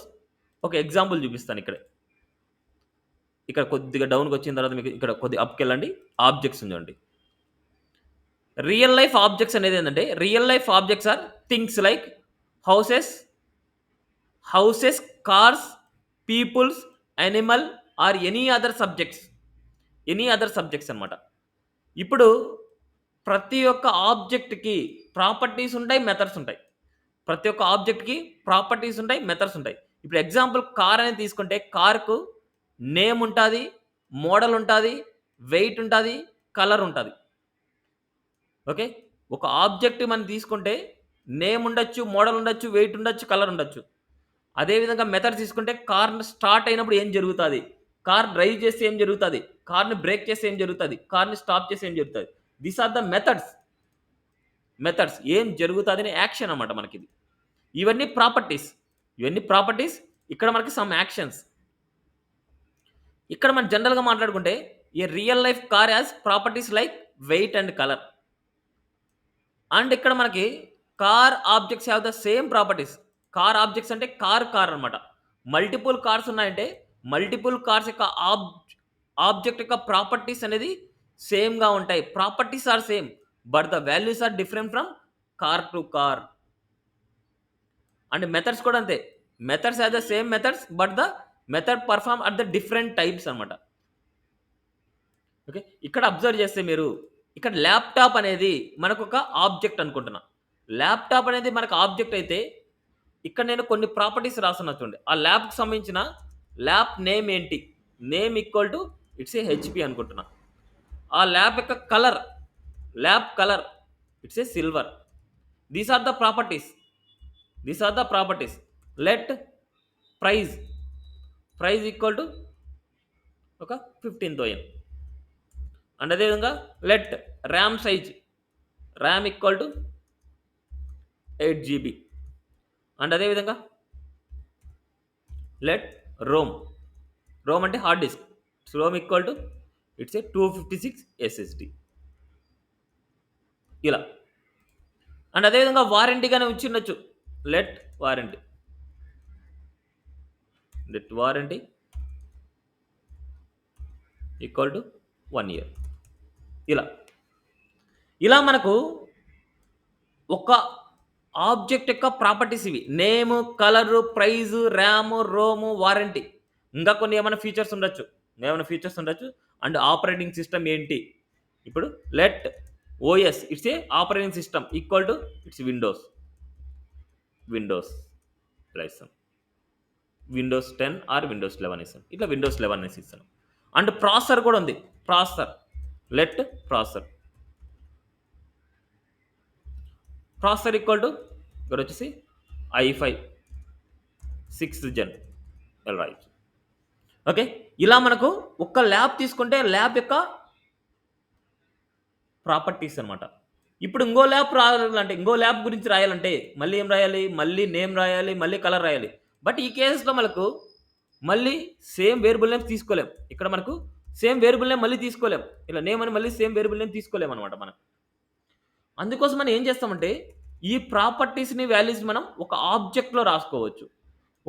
ఒక ఎగ్జాంపుల్ చూపిస్తాను. ఇక్కడ కొద్దిగా డౌన్కి వచ్చిన తర్వాత మీకు ఇక్కడ కొద్దిగా అప్కి వెళ్ళండి. ఆబ్జెక్ట్స్ ఉందండి. రియల్ లైఫ్ ఆబ్జెక్ట్స్ అనేది ఏంటంటే real life objects are things like houses, cars, peoples, animal or any other subjects అనమాట. ఇప్పుడు ప్రతి ఒక్క ఆబ్జెక్ట్కి ప్రాపర్టీస్ ఉంటాయి, మెథడ్స్ ఉంటాయి. ఇప్పుడు ఎగ్జాంపుల్ కార్ అనేది తీసుకుంటే కార్కు నేమ్ ఉంటుంది, మోడల్ ఉంటుంది, వెయిట్ ఉంటుంది, కలర్ ఉంటుంది. ఓకే, ఒక ఆబ్జెక్ట్ మనం తీసుకుంటే నేమ్ ఉండొచ్చు, మోడల్ ఉండొచ్చు, వెయిట్ ఉండొచ్చు, కలర్ ఉండొచ్చు. అదేవిధంగా మెథడ్స్ తీసుకుంటే కార్ స్టార్ట్ అయినప్పుడు ఏం జరుగుతుంది, కార్ డ్రైవ్ చేస్తే ఏం జరుగుతుంది, కార్ని బ్రేక్ చేస్తే ఏం జరుగుతుంది, కార్ని స్టాప్ చేస్తే ఏం జరుగుతుంది. These are the methods. Methods ఏం జరుగుతుంది అనే యాక్షన్ అన్నమాట మనకి. ఇవన్నీ ప్రాపర్టీస్. ఇక్కడ మనకి సమ్ యాక్షన్స్. ఇక్కడ మనం జనరల్గా మాట్లాడుకుంటే a real life car as properties like weight and colour. And ఇక్కడ మనకి car objects have the same properties. Car objects అంటే కార్ అనమాట. మల్టిపుల్ కార్స్ ఉన్నాయంటే మల్టిపుల్ కార్స్ యొక్క ఆబ్జెక్ట్ యొక్క ప్రాపర్టీస్ అనేది సేమ్గా ఉంటాయి. Properties are same but the values are different from car to car. And methods కూడా అంతే. Methods have the same methods but the method perform at the different types అనమాట. Okay, ఇక్కడ observe చేస్తే మీరు ఇక్కడ ల్యాప్టాప్ అనేది మనకు ఒక ఆబ్జెక్ట్ అనుకుంటున్నా. ల్యాప్టాప్ అనేది మనకు ఆబ్జెక్ట్ అయితే ఇక్కడ నేను కొన్ని ప్రాపర్టీస్ రాస్తున్నా చూడండి. ఆ ల్యాప్కి సంబంధించిన ల్యాప్ నేమ్ ఏంటి, name equal to it's a HP అనుకుంటున్నా. ఆ ల్యాప్ యొక్క colour, lap colour it's a silver. These are the properties. Let prize equal to ఒక 15,000. అండ్ అదేవిధంగా let RAM size, RAM equal to 8 GB. And అదేవిధంగా let ROM అంటే hard disk, ROM equal to it's a 256 SSD. ఇలా. And అదేవిధంగా వారంటీగానే ఉంచుండొచ్చు. Let warranty equal to 1 year. ఇలా మనకు ఒక ఆబ్జెక్ట్ యొక్క ప్రాపర్టీస్ ఇవి. Name, colour, price, RAM, ROM, warranty. ఇంకా కొన్ని ఏమైనా ఫీచర్స్ ఉండొచ్చు. అండ్ ఆపరేటింగ్ సిస్టమ్ ఏంటి. ఇప్పుడు let OS it's a operating system equal to it's Windows ఇలా ఇస్తాం. విండోస్ 10 ఆర్ విండోస్ 11 ఇస్తాం. ఇట్లా విండోస్ 11 ఇస్తాను. అండ్ ప్రాసెసర్ కూడా ఉంది. లెట్ ప్రాసెసర్ ఈక్వల్ టు ఇక్కడ వచ్చేసి i5 6th gen ఇలా రాయొచ్చు. ఓకే, ఇలా మనకు ఒక్క ల్యాబ్ తీసుకుంటే ల్యాబ్ యొక్క ప్రాపర్టీస్ అనమాట. ఇప్పుడు ఇంకో ల్యాబ్ గురించి రాయాలంటే మళ్ళీ ఏం రాయాలి, మళ్ళీ నేమ్ రాయాలి, మళ్ళీ కలర్ రాయాలి. బట్ ఈ కేసెస్లో మనకు మళ్ళీ సేమ్ వేరియబుల్ నేమ్స్ తీసుకోలేం. ఇక్కడ మనకు సేమ్ వేరియబుల్ నేమ్ మళ్ళీ తీసుకోలేం. ఇలా నేమ్ అని మళ్ళీ సేమ్ వేరియబుల్ నేమ్ తీసుకోలేం అనమాట మనం. అందుకోసం మనం ఏం చేస్తామంటే ఈ ప్రాపర్టీస్ని, వాల్యూస్ మనం ఒక ఆబ్జెక్ట్లో రాసుకోవచ్చు.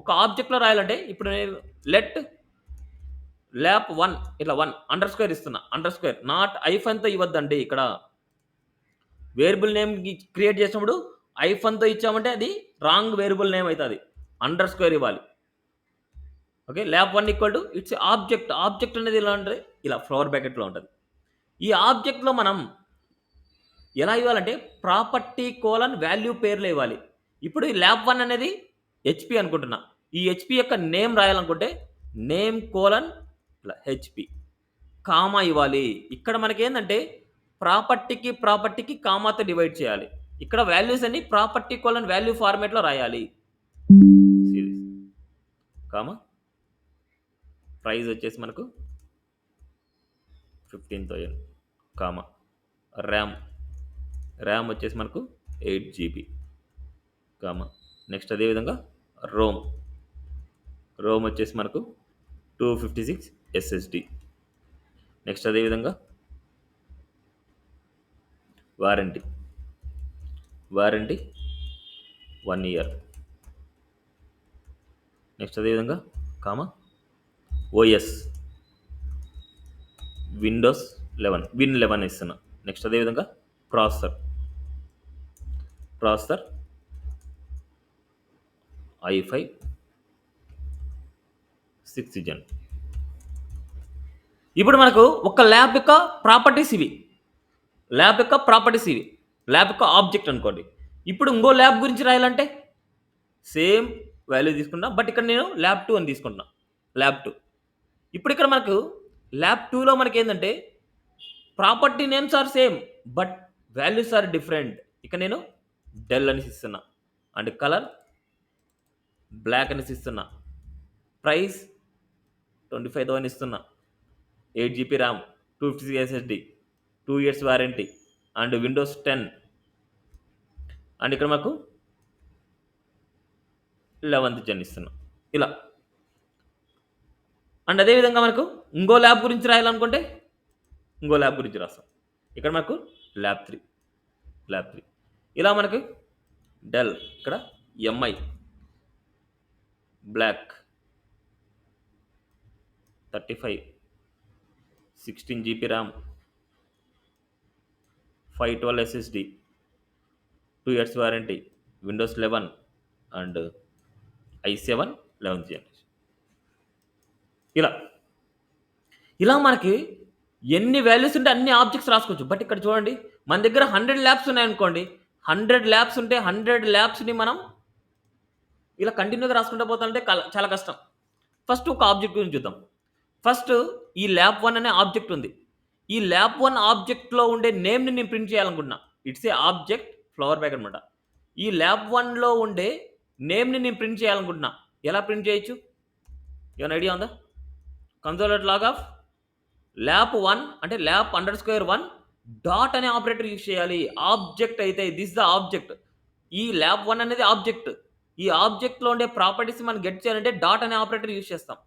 ఒక ఆబ్జెక్ట్లో రాయాలంటే ఇప్పుడు నేను లెట్ ల్యాప్ 1 ఇట్లా 1 అండర్ ఇస్తున్నా. నాట్ ఐఫన్తో ఇవ్వద్దండి. ఇక్కడ వేరియబుల్ నేమ్ క్రియేట్ చేసినప్పుడు ఐఫన్తో ఇచ్చామంటే అది రాంగ్ వేరియబుల్ నేమ్ అవుతుంది. అండర్ ఇవ్వాలి. Okay, lap 1 equal to it's object అనేది ఎలా ఉంటుంది, ఇలా ఫ్లవర్ బ్రాకెట్లో ఉంటుంది. ఈ ఆబ్జెక్ట్లో మనం ఎలా ఇవ్వాలంటే ప్రాపర్టీ వాల్యూ పేర్లు ఇవ్వాలి. ఇప్పుడు ఈ ల్యాప్ 1 అనేది హెచ్పి అనుకుంటున్నా. ఈ హెచ్పి యొక్క నేమ్ రాయాలనుకుంటే నేమ్ ఇలా హెచ్పి కామా ఇవ్వాలి. ఇక్కడ మనకి ఏంటంటే ప్రాపర్టీకి కామాతో డివైడ్ చేయాలి. ఇక్కడ వాల్యూస్ అన్ని ప్రాపర్టీ వాల్యూ ఫార్మేట్లో రాయాలి. సిరీస్ కామా ప్రైస్ వచ్చేసి మనకు 15,000 కామా ర్యామ్ వచ్చేసి మనకు 8 GB కామా. నెక్స్ట్ అదేవిధంగా రోమ్ వచ్చేసి మనకు 256 SSD. నెక్స్ట్ అదేవిధంగా వారంటీ 1 year. నెక్స్ట్ అదేవిధంగా కామా ఓఎస్ విండోస్ 11 ఇస్తున్నా. నెక్స్ట్ అదేవిధంగా ప్రాసెసర్ i5 6th gen. ఇప్పుడు మనకు ఒక ల్యాబ్ యొక్క ప్రాపర్టీస్ ఇవి. ల్యాబ్ యొక్క ఆబ్జెక్ట్ అనుకోండి. ఇప్పుడు ఇంకో ల్యాబ్ గురించి రాయాలంటే సేమ్ వాల్యూ తీసుకున్నా. బట్ ఇక్కడ నేను ల్యాబ్ 2 అని తీసుకుంటున్నా. ల్యాబ్ 2. ఇప్పుడు ఇక్కడ మనకు ల్యాబ్ 2లో మనకి ఏంటంటే property names are same but values are different. ఇక నేను డెల్ అనేసి ఇస్తున్నా, అండ్ కలర్ బ్లాక్ అనేసి ఇస్తున్నా, ప్రైస్ 25,000 అని ఇస్తున్నా, 8 GB RAM, 256 SSD, 2 years warranty, and Windows 10, and ఇక్కడ మాకు 11th gen ఇస్తున్నాం. ఇలా అండ్ అదేవిధంగా మనకు ఇంకో ల్యాబ్ గురించి రాయాలనుకుంటే ఇంకో ల్యాబ్ గురించి రాస్తాం. ఇక్కడ మనకు ల్యాబ్ 3 ఇలా మనకి డెల్, ఇక్కడ MI black 35, 16 GB RAM, 512 SSD, 2 years warranty, Windows 11 and i7 11th gen. ఇలా మనకి ఎన్ని వాల్యూస్ ఉంటే అన్ని ఆబ్జెక్ట్స్ రాసుకోవచ్చు. బట్ ఇక్కడ చూడండి, మన దగ్గర 100 ల్యాబ్స్ ఉన్నాయనుకోండి, 100 ల్యాబ్స్ ఉంటే 100 ల్యాబ్స్ని మనం ఇలా కంటిన్యూగా రాసుకుంటూ పోతాంటే చాలా కష్టం. ఫస్ట్ ఒక ఆబ్జెక్ట్ గురించి చూద్దాం. ఫస్ట్ ఈ ల్యాబ్ 1 అనే ఆబ్జెక్ట్ ఉంది. ఈ ల్యాబ్ 1 ఆబ్జెక్ట్లో ఉండే నేమ్ని నేను ప్రింట్ చేయాలనుకుంటున్నా. It's a object flower bag అనమాట. ఈ ల్యాబ్ 1లో ఉండే నేమ్ని నేను ప్రింట్ చేయాలనుకుంటున్నా. ఎలా ప్రింట్ చేయొచ్చు? ఏమైనా ఐడియా ఉందా? కన్సోల్ లాగ్ ఆఫ్ ల్యాబ్ 1 అంటే ల్యాబ్ _1 డాట్ అనే ఆపరేటర్ యూజ్ చేయాలి. ఆబ్జెక్ట్ అయితే దిస్ ద ఆబ్జెక్ట్. ఈ ల్యాబ్ 1 అనేది ఆబ్జెక్ట్. ఈ ఆబ్జెక్ట్లో ఉండే ప్రాపర్టీస్ మనం గెట్ చేయాలంటే డాట్ అనే ఆపరేటర్ యూజ్ చేస్తాం.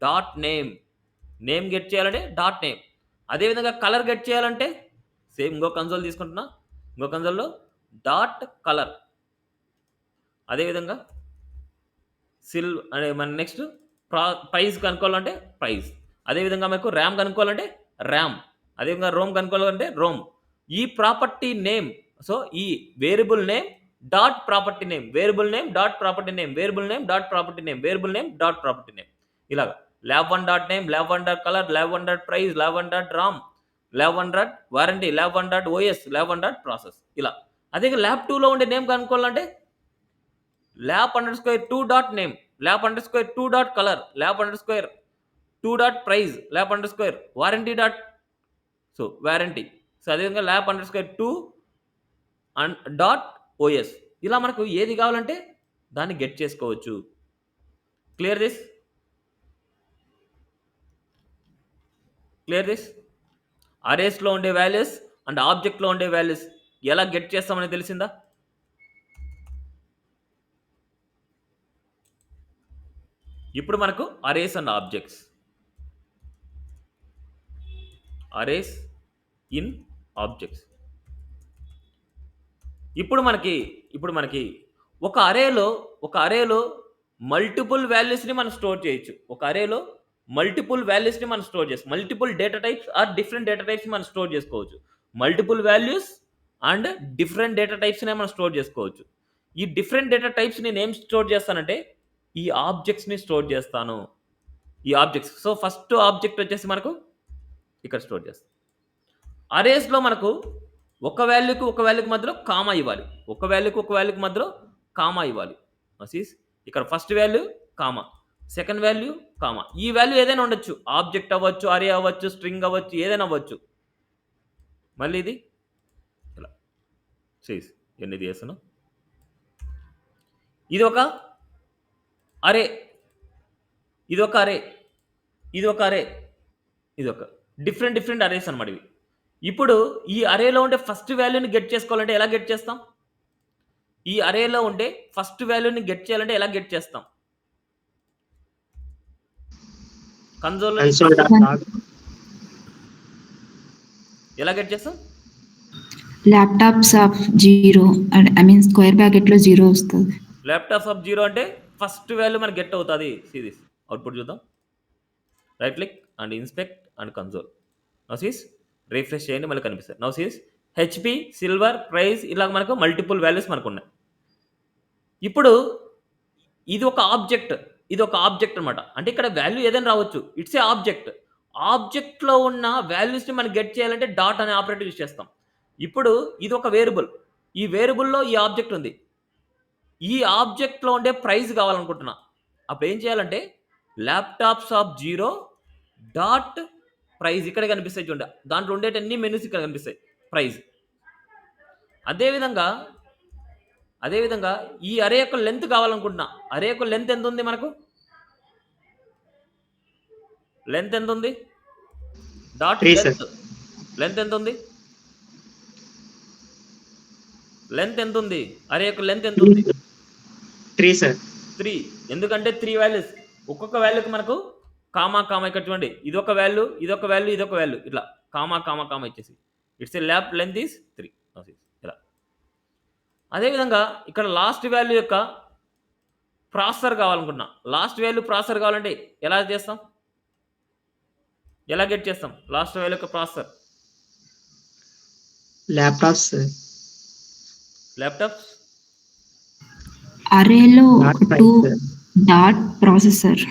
డాట్ నేమ్ గెట్ చేయాలంటే డాట్ నేమ్. అదేవిధంగా కలర్ గెట్ చేయాలంటే సేమ్ ఇంకో కన్సోల్ తీసుకుంటున్నా. ఇంకో కన్సోల్లో డాట్ కలర్. అదేవిధంగా అనే మన నెక్స్ట్ ప్రైస్ కనుక్కోవాలంటే ప్రైస్. అదేవిధంగా మనకు ర్యామ్ కనుక్కోవాలంటే ర్యామ్. అదేవిధంగా రోమ్ కనుక్కోవాలంటే రోమ్. ఈ ప్రాపర్టీ నేమ్, సో ఈ variable name dot property name, variable name dot property name, variable name dot property name, variable name dot property name. ఇలాగా lab 1 dot name, lab 1 dot colour, lab 1 dot price, lab 1 dot RAM, lab 1 dot warranty, lab 1 dot OS, lab 1 dot process. ఇలా అదే lab 2లో ఉండే name కనుక్కోవాలంటే lab _2 dot name, lab _2 dot colour, lab _2 dot price, lab _ warranty dot warranty. So అదేవిధంగా lab _2 dot OS. ఇలా మనకు ఏది కావాలంటే దాన్ని గెట్ చేసుకోవచ్చు. Clear this? అరేస్లో ఉండే వాల్యూస్ అండ్ ఆబ్జెక్ట్లో ఉండే వాల్యూస్ ఎలా గెట్ చేస్తామని తెలిసిందా? ఇప్పుడు మనకు arrays and objects. Arrays in objects. ఇప్పుడు మనకి ఒక అరేలో మల్టిపుల్ వాల్యూస్ని మనం స్టోర్ చేయొచ్చు. ఒక అరేలో మల్టిపుల్ వాల్యూస్ని మనం స్టోర్ చేసుకోవచ్చు. Multiple data types or different data types మనం స్టోర్ చేసుకోవచ్చు. Multiple values and different data టైప్స్ని మనం స్టోర్ చేసుకోవచ్చు. ఈ డిఫరెంట్ డేటా టైప్స్ నేను ఏం స్టోర్ చేస్తానంటే ఈ ఆబ్జెక్ట్స్ని స్టోర్ చేస్తాను. ఈ ఆబ్జెక్ట్స్. సో ఫస్ట్ ఆబ్జెక్ట్ వచ్చేసి మనకు ఇక్కడ స్టోర్ చేస్తాం. అరేస్లో మనకు ఒక వాల్యూకి మధ్యలో కామా ఇవ్వాలి. ఒక వాల్యూకి మధ్యలో కామా ఇవ్వాలి. ఇక్కడ first value comma, second value comma. ఈ వాల్యూ ఏదైనా ఉండొచ్చు. ఆబ్జెక్ట్ అవ్వచ్చు, అరే అవ్వచ్చు, స్ట్రింగ్ అవ్వచ్చు, ఏదైనా అవ్వచ్చు. మళ్ళీ ఇది ఇలా ఎన్ని చేస్తాను. ఇది ఒక అరే, ఇది ఒక డిఫరెంట్ అరేస్ అనమాట ఇవి. ఇప్పుడు ఈ అరేలో ఉండే ఫస్ట్ వాల్యూని గెట్ చేసుకోవాలంటే ఎలా గెట్ చేస్తాం? ఈ అరేలో ఉండే ఫస్ట్ వాల్యూని గెట్ చేయాలంటే ఎలా గెట్ చేస్తాం? కన్సోల్ ఎలా గెట్ చేస్తాం? Laptops of 0 I mean square బ్రాకెట్లో 0 వస్తుంది. ల్యాప్టాప్స్ ఆఫ్ 0 అంటే ఫస్ట్ వాల్యూ మనకి గెట్ అవుతుంది. సీ దిస్ అవుట్పుట్ చూద్దాం. Right click and inspect and console. Now sees refresh చేయండి, మళ్ళీ కనిపిస్తుంది. Now sees HP, silver, price ఇలా మనకు మల్టిపుల్ వాల్యూస్ మనకు ఉన్నాయి. ఇప్పుడు ఇది ఒక ఆబ్జెక్ట్ అనమాట. అంటే ఇక్కడ వాల్యూ ఏదైనా రావచ్చు. It's a object. ఆబ్జెక్ట్లో ఉన్న వాల్యూస్ని మనం గెట్ చేయాలంటే డాట్ అనే ఆపరేటర్ యూజ్ చేస్తాం. ఇప్పుడు ఇది ఒక వేరియబుల్. ఈ వేరియబుల్లో ఈ ఆబ్జెక్ట్ ఉంది. ఈ ఆబ్జెక్ట్లో ఉండే ప్రైస్ కావాలనుకుంటున్నా. అప్పుడు ఏం చేయాలంటే ల్యాప్టాప్స్ ఆఫ్ 0 డాట్ ప్రైస్ ఇక్కడ కనిపిస్తాయి చూడండి. దాంట్లో ఉండేటన్ని మెనూస్ ఇక్కడ కనిపిస్తాయి. ప్రైస్ అదేవిధంగా అదేవిధంగా ఈ అరే యొక్క లెంత్ కావాలనుకుంటున్నా. అరే యొక్క లెంత్ ఎంత ఉంది మనకు? లెంత్ ఎంత ఉంది? Dot 3 sir. లెంత్ ఎంత ఉంది? లెంత్ ఎంత ఉంది? అరే యొక్క లెంత్ ఎంత ఉంది? 3 సార్. 3. ఎందుకంటే 3 వాల్యూస్. ఒక్కొక్క వాల్యూకి మనకు కామా ఇక్కడ చూడండి. ఇదొక వాల్యూ, ఇదొక వాల్యూ, ఇదొక వాల్యూ. ఇట్లా కామా ఇచ్చేసి. It's a lap length is 3. ఇలా. అదేవిధంగా ఇక్కడ లాస్ట్ వాల్యూ యొక్క ప్రాసెసర్ కావాలనుకున్నా. లాస్ట్ వాల్యూ ప్రాసెసర్ కావాలంటే ఎలా చేస్తాం? ఎలా గెట్ చేస్తాం లాస్ట్ వాల్యూ యొక్క ప్రాసెసర్? Laptops sir. ల్యాప్టాప్స్ అరేలో Dot 2 sir. Dot processor.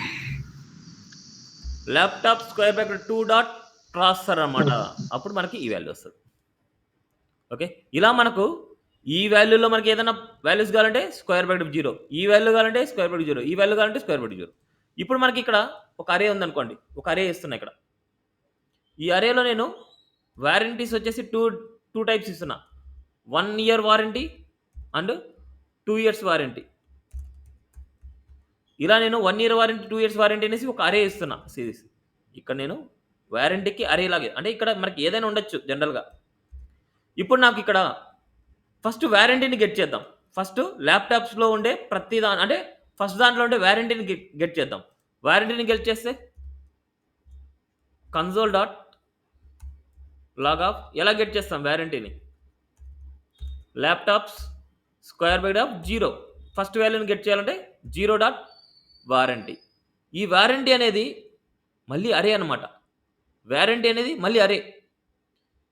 Laptop square bracket 2 dot processor అన్నమాట. అప్పుడు మనకి ఈ వాల్యూ వస్తుంది. ఓకే, ఇలా మనకు ఈ వాల్యూలో మనకి ఏదైనా వాల్యూస్ కావాలంటే స్క్వేర్ బ్రాకెట్ 0, ఈ వాల్యూ కావాలంటే స్క్వేర్ బ్రాకెట్ 0, ఈ వాల్యూ కావాలంటే స్క్వేర్ బ్రాకెట్ 0. ఇప్పుడు మనకి ఇక్కడ ఒక అరే ఉందనుకోండి. ఒక అరే ఇస్తున్నా ఇక్కడ. ఈ అరేలో నేను వారంటీస్ వచ్చేసి టూ టైప్స్ ఇస్తున్నా. 1 year warranty and 2 years warranty. ఇలా నేను 1 year వారంటీ, 2 years వారంటీ అనేసి ఒక అరే ఇస్తున్నా సిరీస్. ఇక్కడ నేను వారంటీకి అరే లాగే, అంటే ఇక్కడ మనకి ఏదైనా ఉండొచ్చు జనరల్గా. ఇప్పుడు నాకు ఇక్కడ ఫస్ట్ వారంటీని గెట్ చేద్దాం. ఫస్ట్ ల్యాప్టాప్స్లో ఉండే ప్రతి అంటే ఫస్ట్ దాంట్లో ఉండే వారంటీని గెట్ చేద్దాం. వారంటీని గెట్ చేస్తే కన్సోల్ డాట్ లాగ్ ఆఫ్ ఎలా గెట్ చేస్తాం వారంటీని? Laptops square bracket of 0 first వాల్యూని గెట్ చేయాలంటే 0 డాట్ వారంటీ. ఈ వారంటీ అనేది మళ్ళీ అరే అనమాట. వారంటీ అనేది మళ్ళీ అరే.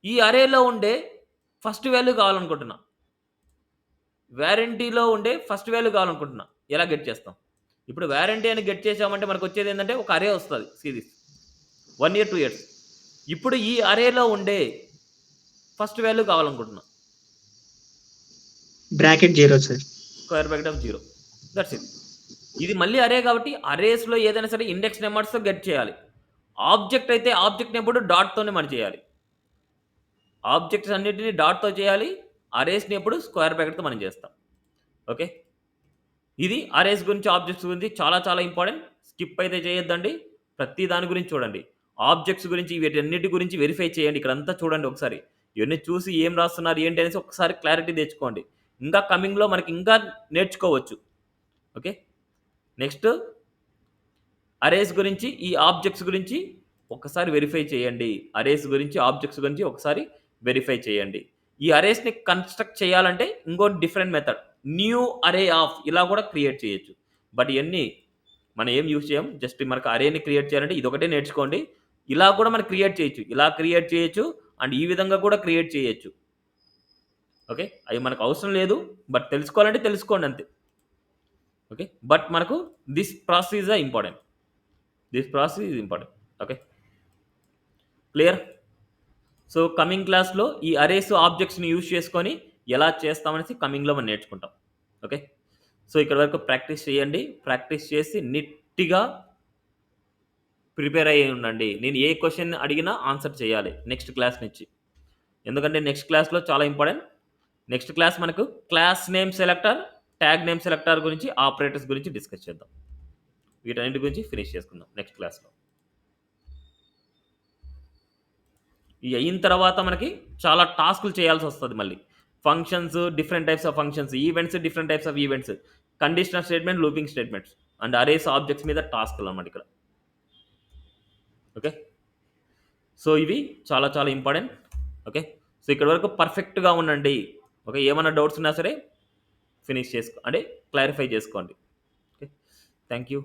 ఈ అరేలో ఉండే ఫస్ట్ వాల్యూ కావాలనుకుంటున్నా. వారంటీలో ఉండే ఫస్ట్ వాల్యూ కావాలనుకుంటున్నా. ఎలా గెట్ చేస్తాం? ఇప్పుడు వారంటీ అని గెట్ చేసామంటే మనకు వచ్చేది ఏంటంటే ఒక అరే వస్తుంది సిరీస్ 1 year 2 years. ఇప్పుడు ఈ అరేలో ఉండే ఫస్ట్ వాల్యూ కావాలనుకుంటున్నా. Bracket 0 sir. Square bracket of 0. That's it. ఇది మళ్ళీ అరే కాబట్టి అరేస్లో ఏదైనా సరే ఇండెక్స్ నెంబర్స్తో గెట్ చేయాలి. ఆబ్జెక్ట్ అయితే ఆబ్జెక్ట్ని ఎప్పుడు డాట్తోనే మనం చేయాలి. ఆబ్జెక్ట్స్ అన్నిటిని డాట్తో చేయాలి. అరేస్ని ఎప్పుడు స్క్వేర్ బ్రాకెట్తో మనం చేస్తాం. ఓకే, ఇది అరేస్ గురించి, ఆబ్జెక్ట్స్ గురించి చాలా చాలా ఇంపార్టెంట్. స్కిప్ అయితే చేయొద్దండి. ప్రతి దాని గురించి చూడండి. ఆబ్జెక్ట్స్ గురించి వీటన్నిటి గురించి వెరిఫై చేయండి. ఇక్కడంతా చూడండి ఒకసారి. ఇవన్నీ చూసి ఏం రాస్తున్నారు ఏంటి అనేసి ఒకసారి క్లారిటీ తెచ్చుకోండి. ఇంకా కమింగ్లో మనకి ఇంకా నేర్చుకోవచ్చు. ఓకే, నెక్స్ట్ అరేస్ గురించి, ఈ ఆబ్జెక్ట్స్ గురించి ఒకసారి వెరిఫై చేయండి. అరేస్ గురించి, ఆబ్జెక్ట్స్ గురించి ఒకసారి వెరిఫై చేయండి. ఈ అరేస్ని కన్స్ట్రక్ట్ చేయాలంటే ఇంకో డిఫరెంట్ మెథడ్, న్యూ అరే ఆఫ్, ఇలా కూడా క్రియేట్ చేయొచ్చు. బట్ ఇవన్నీ మనం ఏం యూజ్ చేయం. జస్ట్ మనకు అరేని క్రియేట్ చేయాలంటే ఇదొకటే నేర్చుకోండి. ఇలా కూడా మనం క్రియేట్ చేయొచ్చు, ఇలా క్రియేట్ చేయొచ్చు, అండ్ ఈ విధంగా కూడా క్రియేట్ చేయొచ్చు. ఓకే, అవి మనకు అవసరం లేదు, బట్ తెలుసుకోవాలంటే తెలుసుకోండి అంతే. ఓకే, బట్ మనకు this process is important. This process is important. Okay, clear? So coming క్లాస్లో ఈ అరేస్ ఆబ్జెక్ట్స్ని యూజ్ చేసుకొని ఎలా చేస్తామనేసి కమింగ్లో మనం నేర్చుకుంటాం. ఓకే, సో ఇక్కడ వరకు ప్రాక్టీస్ చేయండి. ప్రాక్టీస్ చేసి నీట్గా ప్రిపేర్ అయ్యి ఉండండి. నేను ఏ క్వశ్చన్ అడిగినా ఆన్సర్ చేయాలి నెక్స్ట్ క్లాస్ నుంచి. ఎందుకంటే నెక్స్ట్ క్లాస్లో చాలా ఇంపార్టెంట్. నెక్స్ట్ క్లాస్ మనకు class name selector, tag name selector గురించి, ఆపరేటర్స్ గురించి డిస్కస్ చేద్దాం. వీటన్నిటి గురించి ఫినిష్ చేసుకుందాం నెక్స్ట్ క్లాస్లో. ఇవి అయిన తర్వాత మనకి చాలా టాస్కులు చేయాల్సి వస్తుంది. మళ్ళీ functions, different types of functions, events, different types of events, conditional statement, looping statements, and arrays objects మీద టాస్కులు అన్నమాట ఇక్కడ. ఓకే, సో ఇవి చాలా చాలా ఇంపార్టెంట్. ఓకే, సో ఇక్కడ వరకు పర్ఫెక్ట్గా ఉండండి. ఓకే, ఏమైనా డౌట్స్ ఉన్నా సరే ఫినిష్ అంటే క్లారిఫై చేసుకోండి. Okay, thank you.